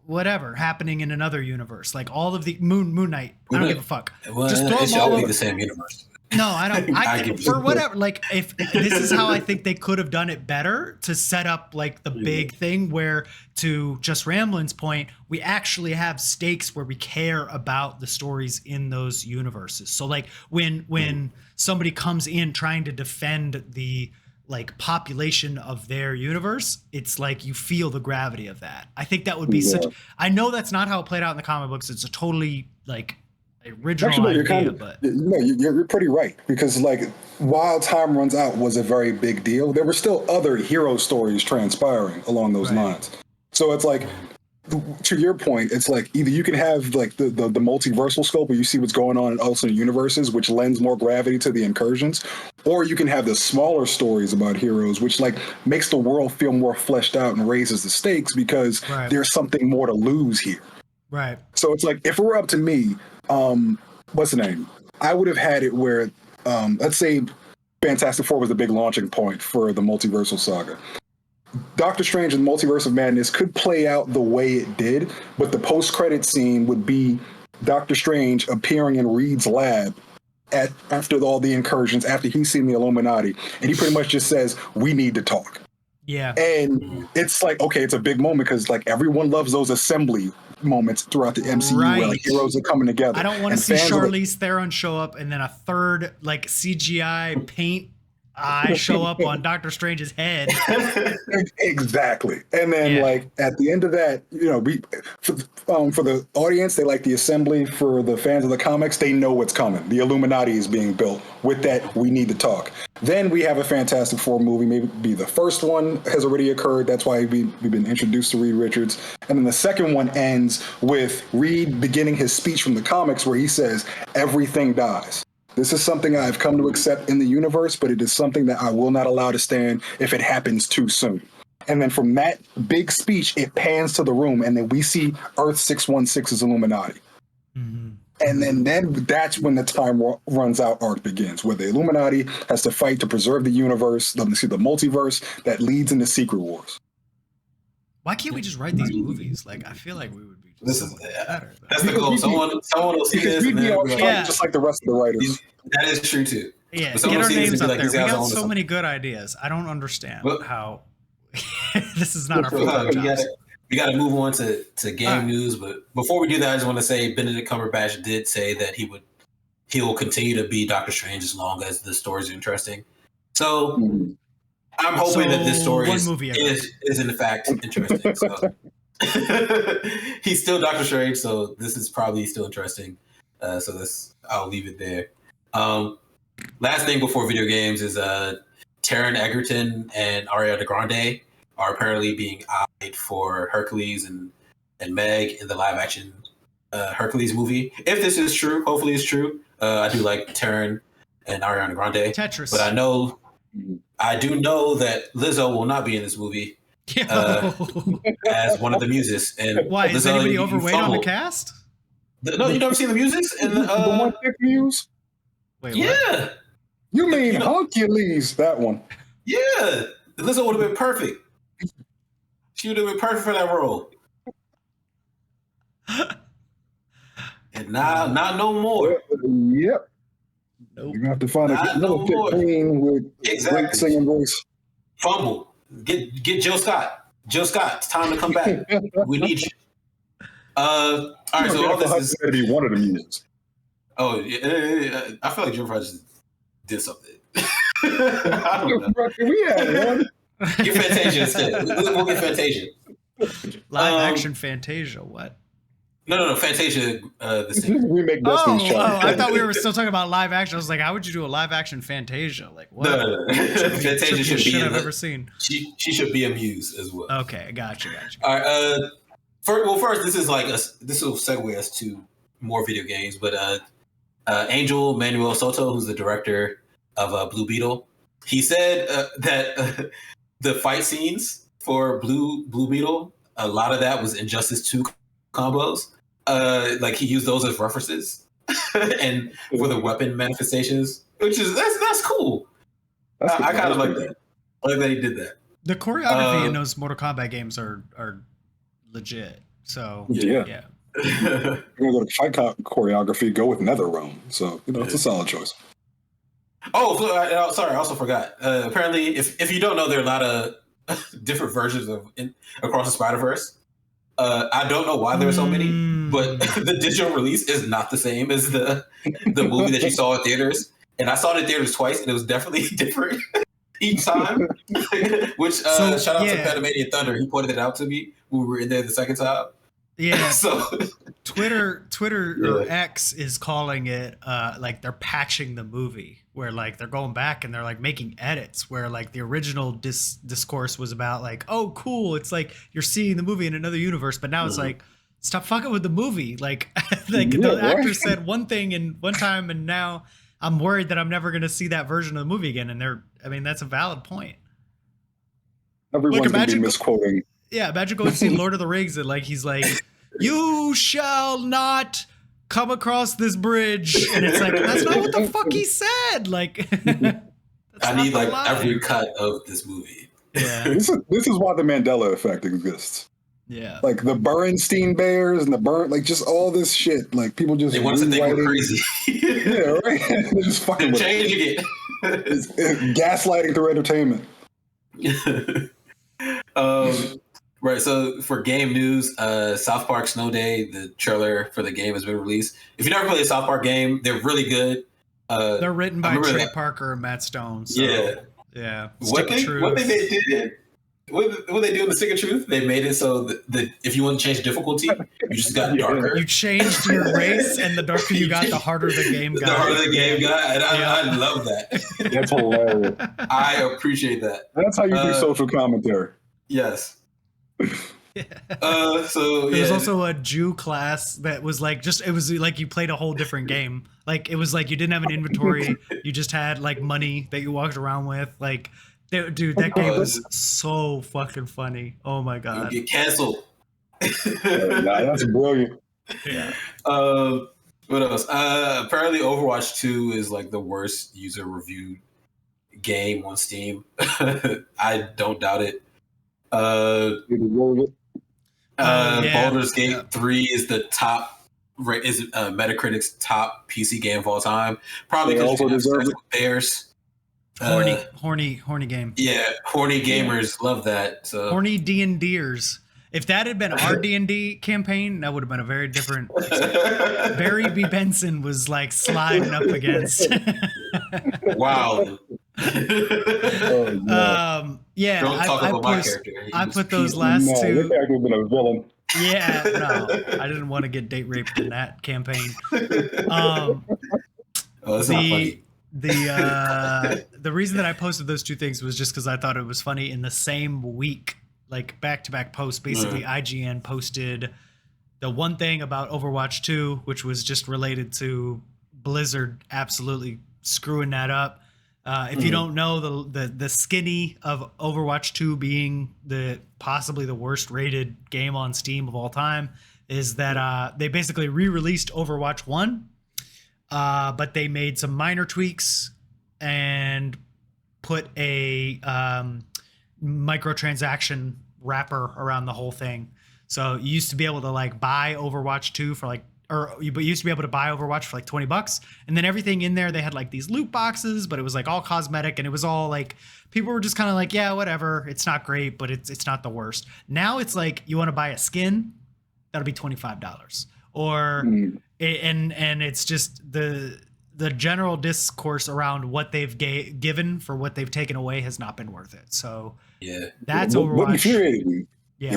whatever happening in another universe. Like all of the Moon Knight. I don't give a fuck. Well, just throw them all over the same universe. No, I don't. For whatever. Like, if this is how I think they could have done it better to set up like the big thing where, to Just Ramblin's point, we actually have stakes where we care about the stories in those universes. So like when somebody comes in trying to defend the like population of their universe, it's like you feel the gravity of that. I think that would be I know that's not how it played out in the comic books. It's a totally like original idea, but you're pretty right, because like while Time Runs Out was a very big deal, there were still other hero stories transpiring along those lines. So it's like, to your point, it's like either you can have like the multiversal scope where you see what's going on in alternate universes, which lends more gravity to the incursions, or you can have the smaller stories about heroes, which like makes the world feel more fleshed out and raises the stakes because there's something more to lose here. Right. So it's like, if it were up to me, what's the name? I would have had it where, let's say Fantastic Four was the big launching point for the multiversal saga. Doctor Strange and the Multiverse of Madness could play out the way it did, but the post-credit scene would be Doctor Strange appearing in Reed's lab after all the incursions, after he's seen the Illuminati, and he pretty much just says, "We need to talk." Yeah. And it's like, okay, it's a big moment because like everyone loves those assembly moments throughout the MCU where like heroes are coming together. I don't want to see Charlize Theron show up and then a third like CGI paint eye show up on Doctor Strange's head. Exactly. And then like at the end of that, you know, for the audience, they like the assembly. For the fans of the comics, they know what's coming. The Illuminati is being built. With that, we need to talk. Then we have a Fantastic Four movie. Maybe the first one has already occurred. That's why we've been introduced to Reed Richards. And then the second one ends with Reed beginning his speech from the comics where he says, "Everything dies. This is something I've come to accept in the universe, but it is something that I will not allow to stand if it happens too soon." And then from that big speech, it pans to the room, and then we see Earth 616's Illuminati. And then that's when the Time Runs Out arc begins, where the Illuminati has to fight to preserve the universe, the multiverse that leads into Secret Wars. Why can't we just write these movies? Like, I feel like we would be better. That's the goal. Someone will see this and then just like the rest of the writers. That is true too. Yeah, get our names up there. We got so many good ideas. I don't understand how this is not our full-time jobs. We got to move on to game news, but before we do that, I just want to say Benedict Cumberbatch did say that he would he'll continue to be Doctor Strange as long as the stories are interesting. So I'm hoping that this story is in fact interesting. So he's still Doctor Strange, so this is probably still interesting. So I'll leave it there. Last thing before video games is Taron Egerton and Ariana Grande are apparently being eyed for Hercules and Meg in the live action Hercules movie. If this is true, hopefully it's true. I do like Taron and Ariana Grande. Tetris. But I do know that Lizzo will not be in this movie as one of the muses. And why is Lizzo, anybody overweight on the cast? No, you never seen the muses? And the one thick muse? Wait, yeah. What? You mean Hercules, that one. Yeah. Lizzo would have been perfect. She would have been perfect for that role. And now, not no more. Yep. Nope. You're going to have to find another thick queen with great singing voice. Fumble. Get Jill Scott. Jill Scott, it's time to come back. We need you. All right, so all this is going to be one of the muses. Oh, yeah, I feel like Jennifer just did something. I don't know. We had one. Get Fantasia instead. We'll get Fantasia. Live action Fantasia. What? No. Fantasia. The same. Remake Destiny's Child. I thought we were still talking about live action. I was like, how would you do a live action Fantasia? Like, what? No. Fantasia should be. I've ever seen. She should be a muse as well. Okay, gotcha. All right. First, this will segue us to more video games, but Angel Manuel Soto, who's the director of Blue Beetle, he said that the fight scenes for Blue Beetle, a lot of that was Injustice 2 combos. Like he used those as references, and for the weapon manifestations, which is that's cool. I kind of like that. I like that he did that. The choreography in those Mortal Kombat games are legit. So yeah. You're gonna go to fight choreography, go with NetherRealm. So it's a solid choice. Oh, sorry, I also forgot. Apparently, if you don't know, there are a lot of different versions of across the Spider-Verse. I don't know why there are so many, but the digital release is not the same as the movie that you saw in theaters. And I saw it in theaters twice, and it was definitely different each time. Which shout out to Panamanian Thunder. He pointed it out to me when we were in there the second time. Yeah. So Twitter or X is calling it like they're patching the movie, where like they're going back and they're like making edits where like the original discourse was about like, oh cool, it's like you're seeing the movie in another universe, but now it's like, stop fucking with the movie. Like the actor said one thing in one time, and now I'm worried that I'm never gonna see that version of the movie again. And that's a valid point. Everyone's gonna be misquoting. Yeah, imagine going to see Lord of the Rings and like he's like, you shall not come across this bridge, and it's like, that's not what the fuck he said. Like, I need like every cut of this movie. Yeah, this is why the Mandela effect exists. Yeah, like the Bernstein Bears and like just all this shit. Like people just they want to think we're crazy. Yeah, right. They're just fucking changing it. It's gaslighting through entertainment. Right, so for game news, South Park Snow Day, the trailer for the game has been released. If you never played a South Park game, they're really good. They're written by Trey Parker and Matt Stone. So, yeah. What they did, what they do in the Stick of Truth, they made it so that if you want to change the difficulty, you just got darker. You changed your race, and the darker you got, the harder the game got. The harder the game got, and I love that. That's hilarious. I appreciate that. That's how you do social commentary. Yes. There's also a Jew class that was like it was like you played a whole different game. Like it was like you didn't have an inventory, you just had like money that you walked around with. Like, dude, that game was so fucking funny. Oh my god, you get canceled. That's brilliant. Yeah. What else? Apparently, Overwatch 2 is like the worst user reviewed game on Steam. I don't doubt it. Baldur's Gate 3 is the top, is Metacritic's top PC game of all time. Probably because Bears. Horny game. Yeah, horny gamers love that. So horny D&Ders. If that had been our D&D campaign, that would have been a very different. Barry B. Benson was like sliding up against. Wow. Yeah, Don't talk about my character. I put those last two. Your character would have been a villain. Yeah, no, I didn't want to get date raped in that campaign. Oh, that's not funny. The reason that I posted those two things was just because I thought it was funny. In the same week, like back-to-back posts, basically IGN posted the one thing about Overwatch 2, which was just related to Blizzard absolutely screwing that up. If you don't know, the skinny of Overwatch 2 being possibly the worst rated game on Steam of all time is that they basically re-released Overwatch 1, but they made some minor tweaks and put a microtransaction wrapper around the whole thing. So you used to be able to like buy Overwatch 2 for like, you used to be able to buy Overwatch for like $20, and then everything in there, they had like these loot boxes, but it was like all cosmetic, and it was all like, people were just kind of like, yeah, whatever, it's not great, but it's not the worst. Now it's like, you want to buy a skin, that'll be $25, or and it's just the general discourse around what they've given for what they've taken away has not been worth it. So yeah, that's Overwatch. What Overwatch.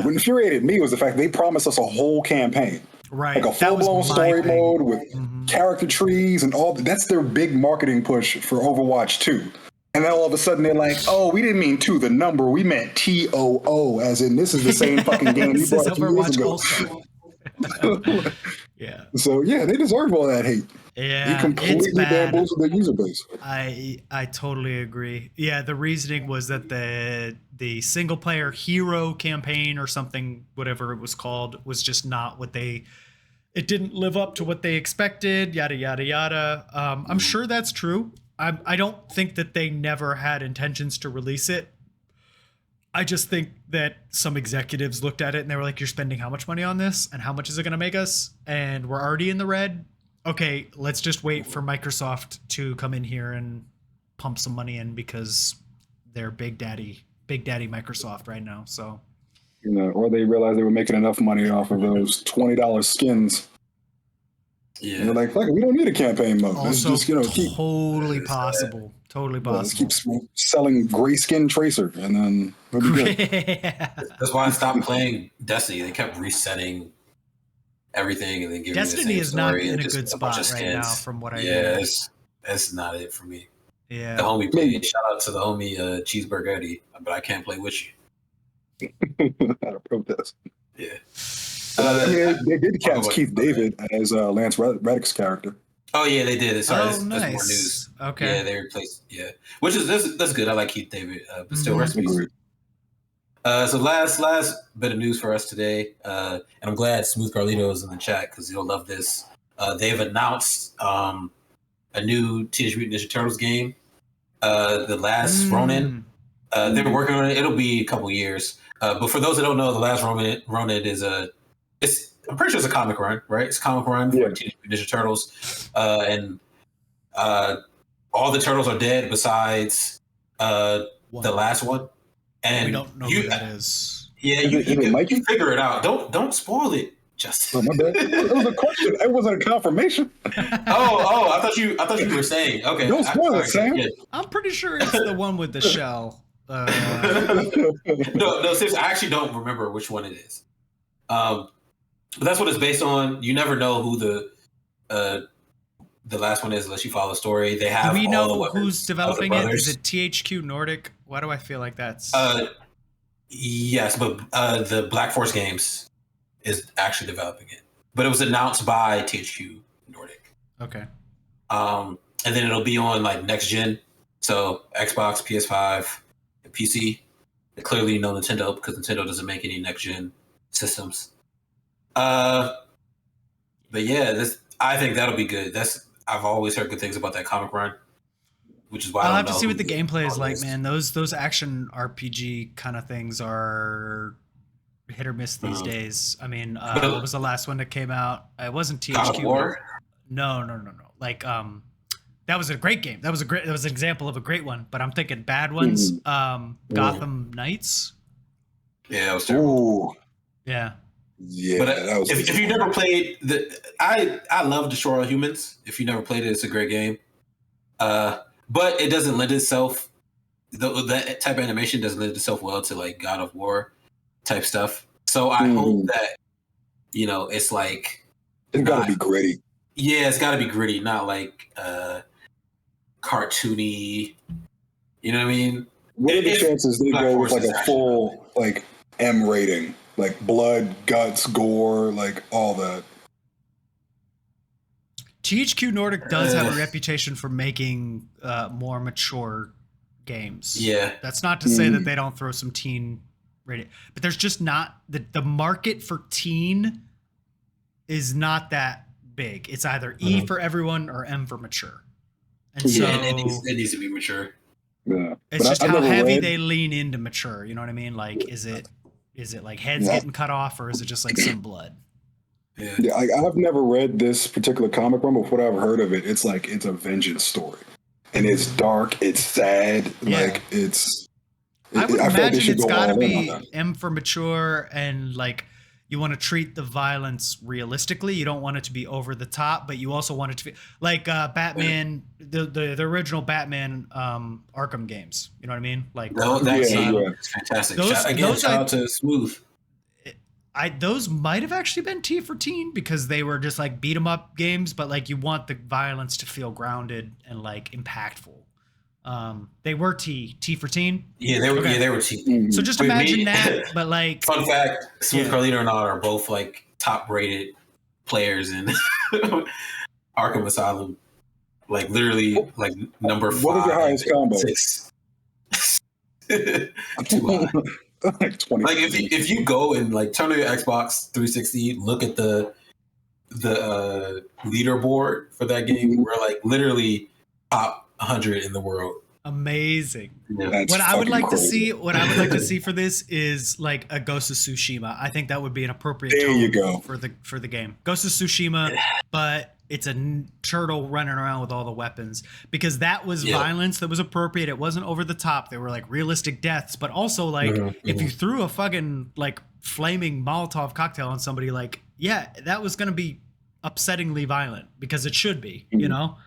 What infuriated me was the fact they promised us a whole campaign. Right. Like a full-blown story mode with character trees and all. That's their big marketing push for Overwatch 2. And then all of a sudden they're like, oh, we didn't mean 2, the number. We meant TOO, as in this is the same fucking game we bought 2 years ago. Yeah. So, yeah, they deserve all that hate. Yeah. They completely bamboozled their user base. I totally agree. Yeah, the reasoning was that the single player hero campaign or something, whatever it was called, was just not what it didn't live up to what they expected, yada, yada, yada. I'm sure that's true. I don't think that they never had intentions to release it. I just think that some executives looked at it and they were like, you're spending how much money on this? And how much is it going to make us? And we're already in the red. Okay, let's just wait for Microsoft to come in here and pump some money in, because they're Big Daddy Microsoft right now. So, or they realized they were making enough money off of those $20 skins. Yeah, and they're like, fuck it, we don't need a campaign mode. Also, let's just, totally possible. Let's keep selling gray skin Tracer, and then we'll be good. That's why I stopped playing Destiny. They kept resetting everything and then giving Destiny me the same is not story in and a just good spot right now, from what I hear. That's not it for me. Yeah, the homie played. Shout out to the homie Cheeseburger Eddie, but I can't play with you. Not a protest. Yeah. They did cast Keith David as Lance Reddick's character. Oh yeah, they did. Sorry, nice. that's more news. Okay. Yeah, they replaced. Yeah, which is that's good. I like Keith David, but still, rest in peace. So last bit of news for us today, and I'm glad Smooth Carlito is in the chat because he'll love this. They've announced a new Teenage Mutant Ninja Turtles game, The Last Ronin. They're working on it. It'll be a couple years. But for those that don't know, The Last Ronin is I'm pretty sure it's a comic run, right? It's a comic run for Teenage Mutant Ninja Turtles, and all the turtles are dead besides the last one. And we don't know who that is. Yeah, you figure it out. Don't spoil it, Justin. Oh, my bad. It was a question. It wasn't a confirmation. Oh, I thought you were saying. Okay, don't spoil it, Sam. Yeah. I'm pretty sure it's the one with the shell. No, seriously, I actually don't remember which one it is. But that's what it's based on. You never know who the last one is unless you follow the story. They have. Do we know who's developing it? Is it THQ Nordic? Why do I feel like that's? Yes, but the Black Force Games is actually developing it. But it was announced by THQ Nordic. Okay. And then it'll be on like next gen, so Xbox, PS5, and PC. Clearly, no Nintendo because Nintendo doesn't make any next gen systems. But yeah, I think that'll be good. I've always heard good things about that comic run, which is why I'll have to see what the gameplay is like, man. Those action RPG kind of things are hit or miss these days. I mean, what was the last one that came out? It wasn't THQ. No. Like, that was a great game. That was an example of a great one. But I'm thinking bad ones. Gotham Knights. Yeah, it was terrible. Yeah. Yeah, But that was if you never played I love Destroy All Humans. If you never played it, it's a great game. But it doesn't lend itself. That type of animation doesn't lend itself well to like God of War type stuff. So I hope that it's like it's got to be gritty. Yeah, it's got to be gritty, not like cartoony. You know what I mean? What are the chances they go with like a full like M rating, like blood, guts, gore, like all that? THQ Nordic does have a reputation for making more mature games. Yeah, that's not to say that they don't throw some teen rated, but there's just not the market for teen is not that big. It's either E for everyone or M for mature, and so it needs to be mature. Yeah, it's just how heavy they lean into mature. You know what I mean? Like, is it like heads getting cut off, or is it just like some blood? Yeah, I've never read this particular comic run, but what I've heard of it, it's like it's a vengeance story, and it's dark, it's sad, like it's. I would imagine it's got to be M for mature, and like you want to treat the violence realistically. You don't want it to be over the top, but you also want it to be like Batman, the original Batman Arkham games. You know what I mean? Like it's fantastic. Shout out to Smooth. Those might have actually been T for teen because they were just like beat 'em up games, but like you want the violence to feel grounded and like impactful. They were T for teen. Yeah, they were. Okay. Yeah, they were T. So just imagine that, but like fun fact: Smooth Carlito and I are both like top rated players in Arkham Asylum. Like literally, like number 5. What is your highest combo? 6. Too high. Like 20. Like if you go and like turn on your Xbox 360, look at the leaderboard for that game, we're like literally top 100 in the world. Amazing. Yeah, what I would like to see for this is like a Ghost of Tsushima. I think that would be an appropriate tone for the game. Ghost of Tsushima, but it's a turtle running around with all the weapons, because that was violence that was appropriate. It wasn't over the top. They were like realistic deaths, but also like if you threw a fucking like flaming Molotov cocktail on somebody, like that was gonna be upsettingly violent because it should be, you know.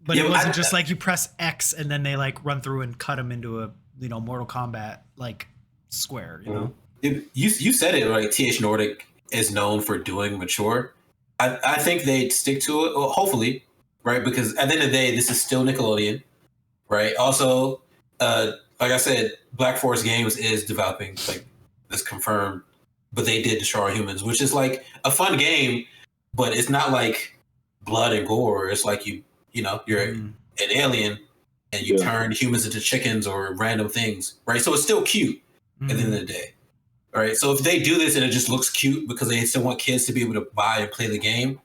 But it wasn't just like you press X and then they like run through and cut them into a Mortal Kombat like square, you know. You said it right. TH Nordic is known for doing mature. I think they'd stick to it, well, hopefully, right? Because at the end of the day, this is still Nickelodeon, right? Also, like I said, Black Forest Games is developing, like that's confirmed, but they did Destroy All Humans, which is like a fun game, but it's not like blood and gore. It's like you're an alien and you turn humans into chickens or random things, right? So it's still cute at the end of the day. All right, so if they do this and it just looks cute because they still want kids to be able to buy and play the game,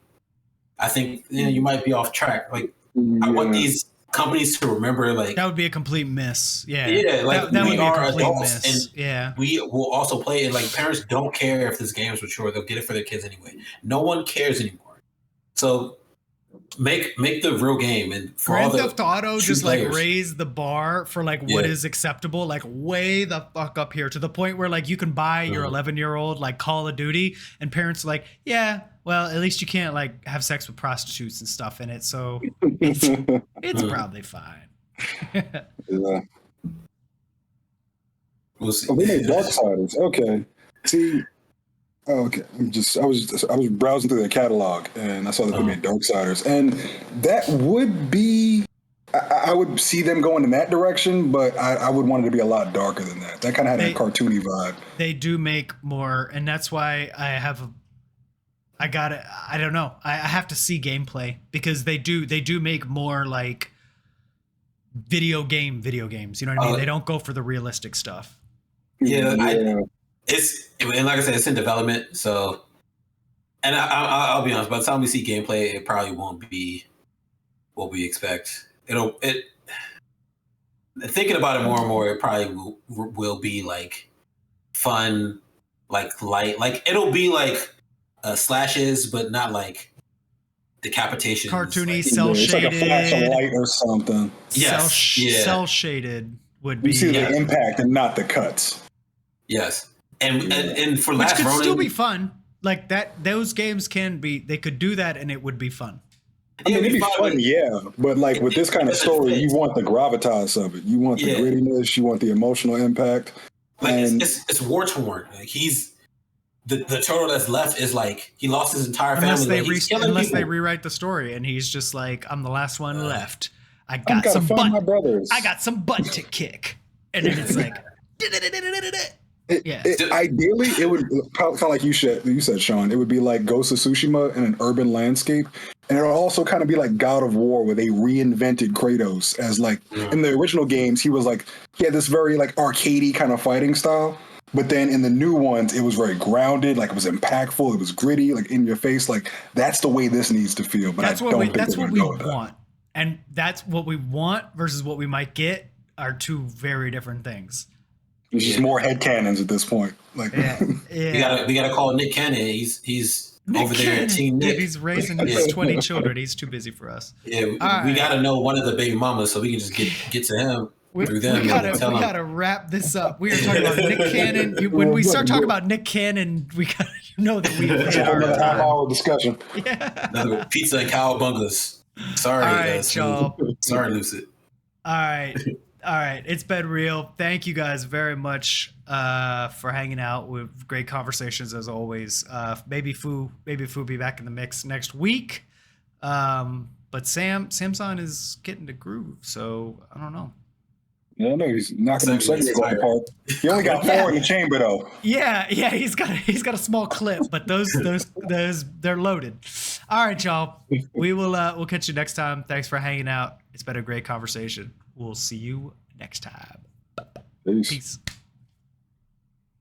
I think you might be off track. Like, I want these companies to remember, like that would be a complete miss. Yeah, like that we would are be a complete adults, miss. And we will also play it. Like parents don't care if this game is mature; they'll get it for their kids anyway. No one cares anymore. So make the real game, and for Grand all the Theft Auto just players, like raise the bar for like what is acceptable, like way the fuck up here to the point where like you can buy your 11-year-old like Call of Duty and parents are like, yeah, well at least you can't like have sex with prostitutes and stuff in it, so it's probably fine. We'll see. Oh, they made Darksiders. Okay. See. Oh, okay. I was browsing through their catalog and I saw that they made Darksiders, and that would be. I would see them going in that direction, but I would want it to be a lot darker than that. That kind of had a cartoony vibe. They do make more, and that's why I don't know. I have to see gameplay because they do make more like video games. You know what I mean? They don't go for the realistic stuff. And like I said, it's in development. So, and I'll be honest. By the time we see gameplay, it probably won't be what we expect. Thinking about it more and more, it probably will be like fun, like light. Like it'll be like slashes, but not like decapitation. Cartoony, cell shaded. It's like a flash of light or something. Cell shaded would be. You see the impact and not the cuts. Yes. and for Which Last could Ronin, still be fun. Like that, those games they could do that and it would be fun. I mean, it'd be fun, yeah, but like with this kind of story, you fits. want the gravitas of it. You want the Yeah. grittiness. You want the emotional impact. Like And it's war torn. Like he's the turtle that's left is like he lost his entire Unless family. they Like, he's killing unless they people. rewrite the story and he's just like, I'm the last one left. I I've got got to some find my butt. brothers. I got some butt to kick. And then it's like Ideally, it would kind of like you said, Sean. It would be like Ghost of Tsushima in an urban landscape, and it'll also kind of be like God of War, where they reinvented Kratos as like in the original games, he had this very like arcadey kind of fighting style. But then in the new ones, it was very grounded, like it was impactful, it was gritty, like in your face. Like that's the way this needs to feel. But that's I what don't we think that's they're what gonna we go with that. want. And that's what we want versus what we might get are two very different things. It's just more headcanons at this point. Like We gotta call Nick Cannon. He's Nick over there at Cannon. Team Nick. If he's raising his 20 children, he's too busy for us. Yeah, we right. gotta know one of the baby mamas so we can just get to him through them. We and tell him. gotta wrap this up. We are talking about Nick Cannon. When we start talking about Nick Cannon, we gotta that we've hit our another time. half-hour discussion. Another pizza and cowabungas. Sorry, All right, y'all. Sorry, Lucid. All right. It's been real. Thank you guys very much for hanging out with great conversations as always. Maybe Fu be back in the mix next week. But Samsahn is getting to groove, so I don't know. Yeah, I know he's knocking them Segways segways out of the park. He only got 4 in the chamber though. Yeah, he's got a small clip, but those they're loaded. All right, y'all. We'll catch you next time. Thanks for hanging out. It's been a great conversation. We'll see you next time. Peace. Peace.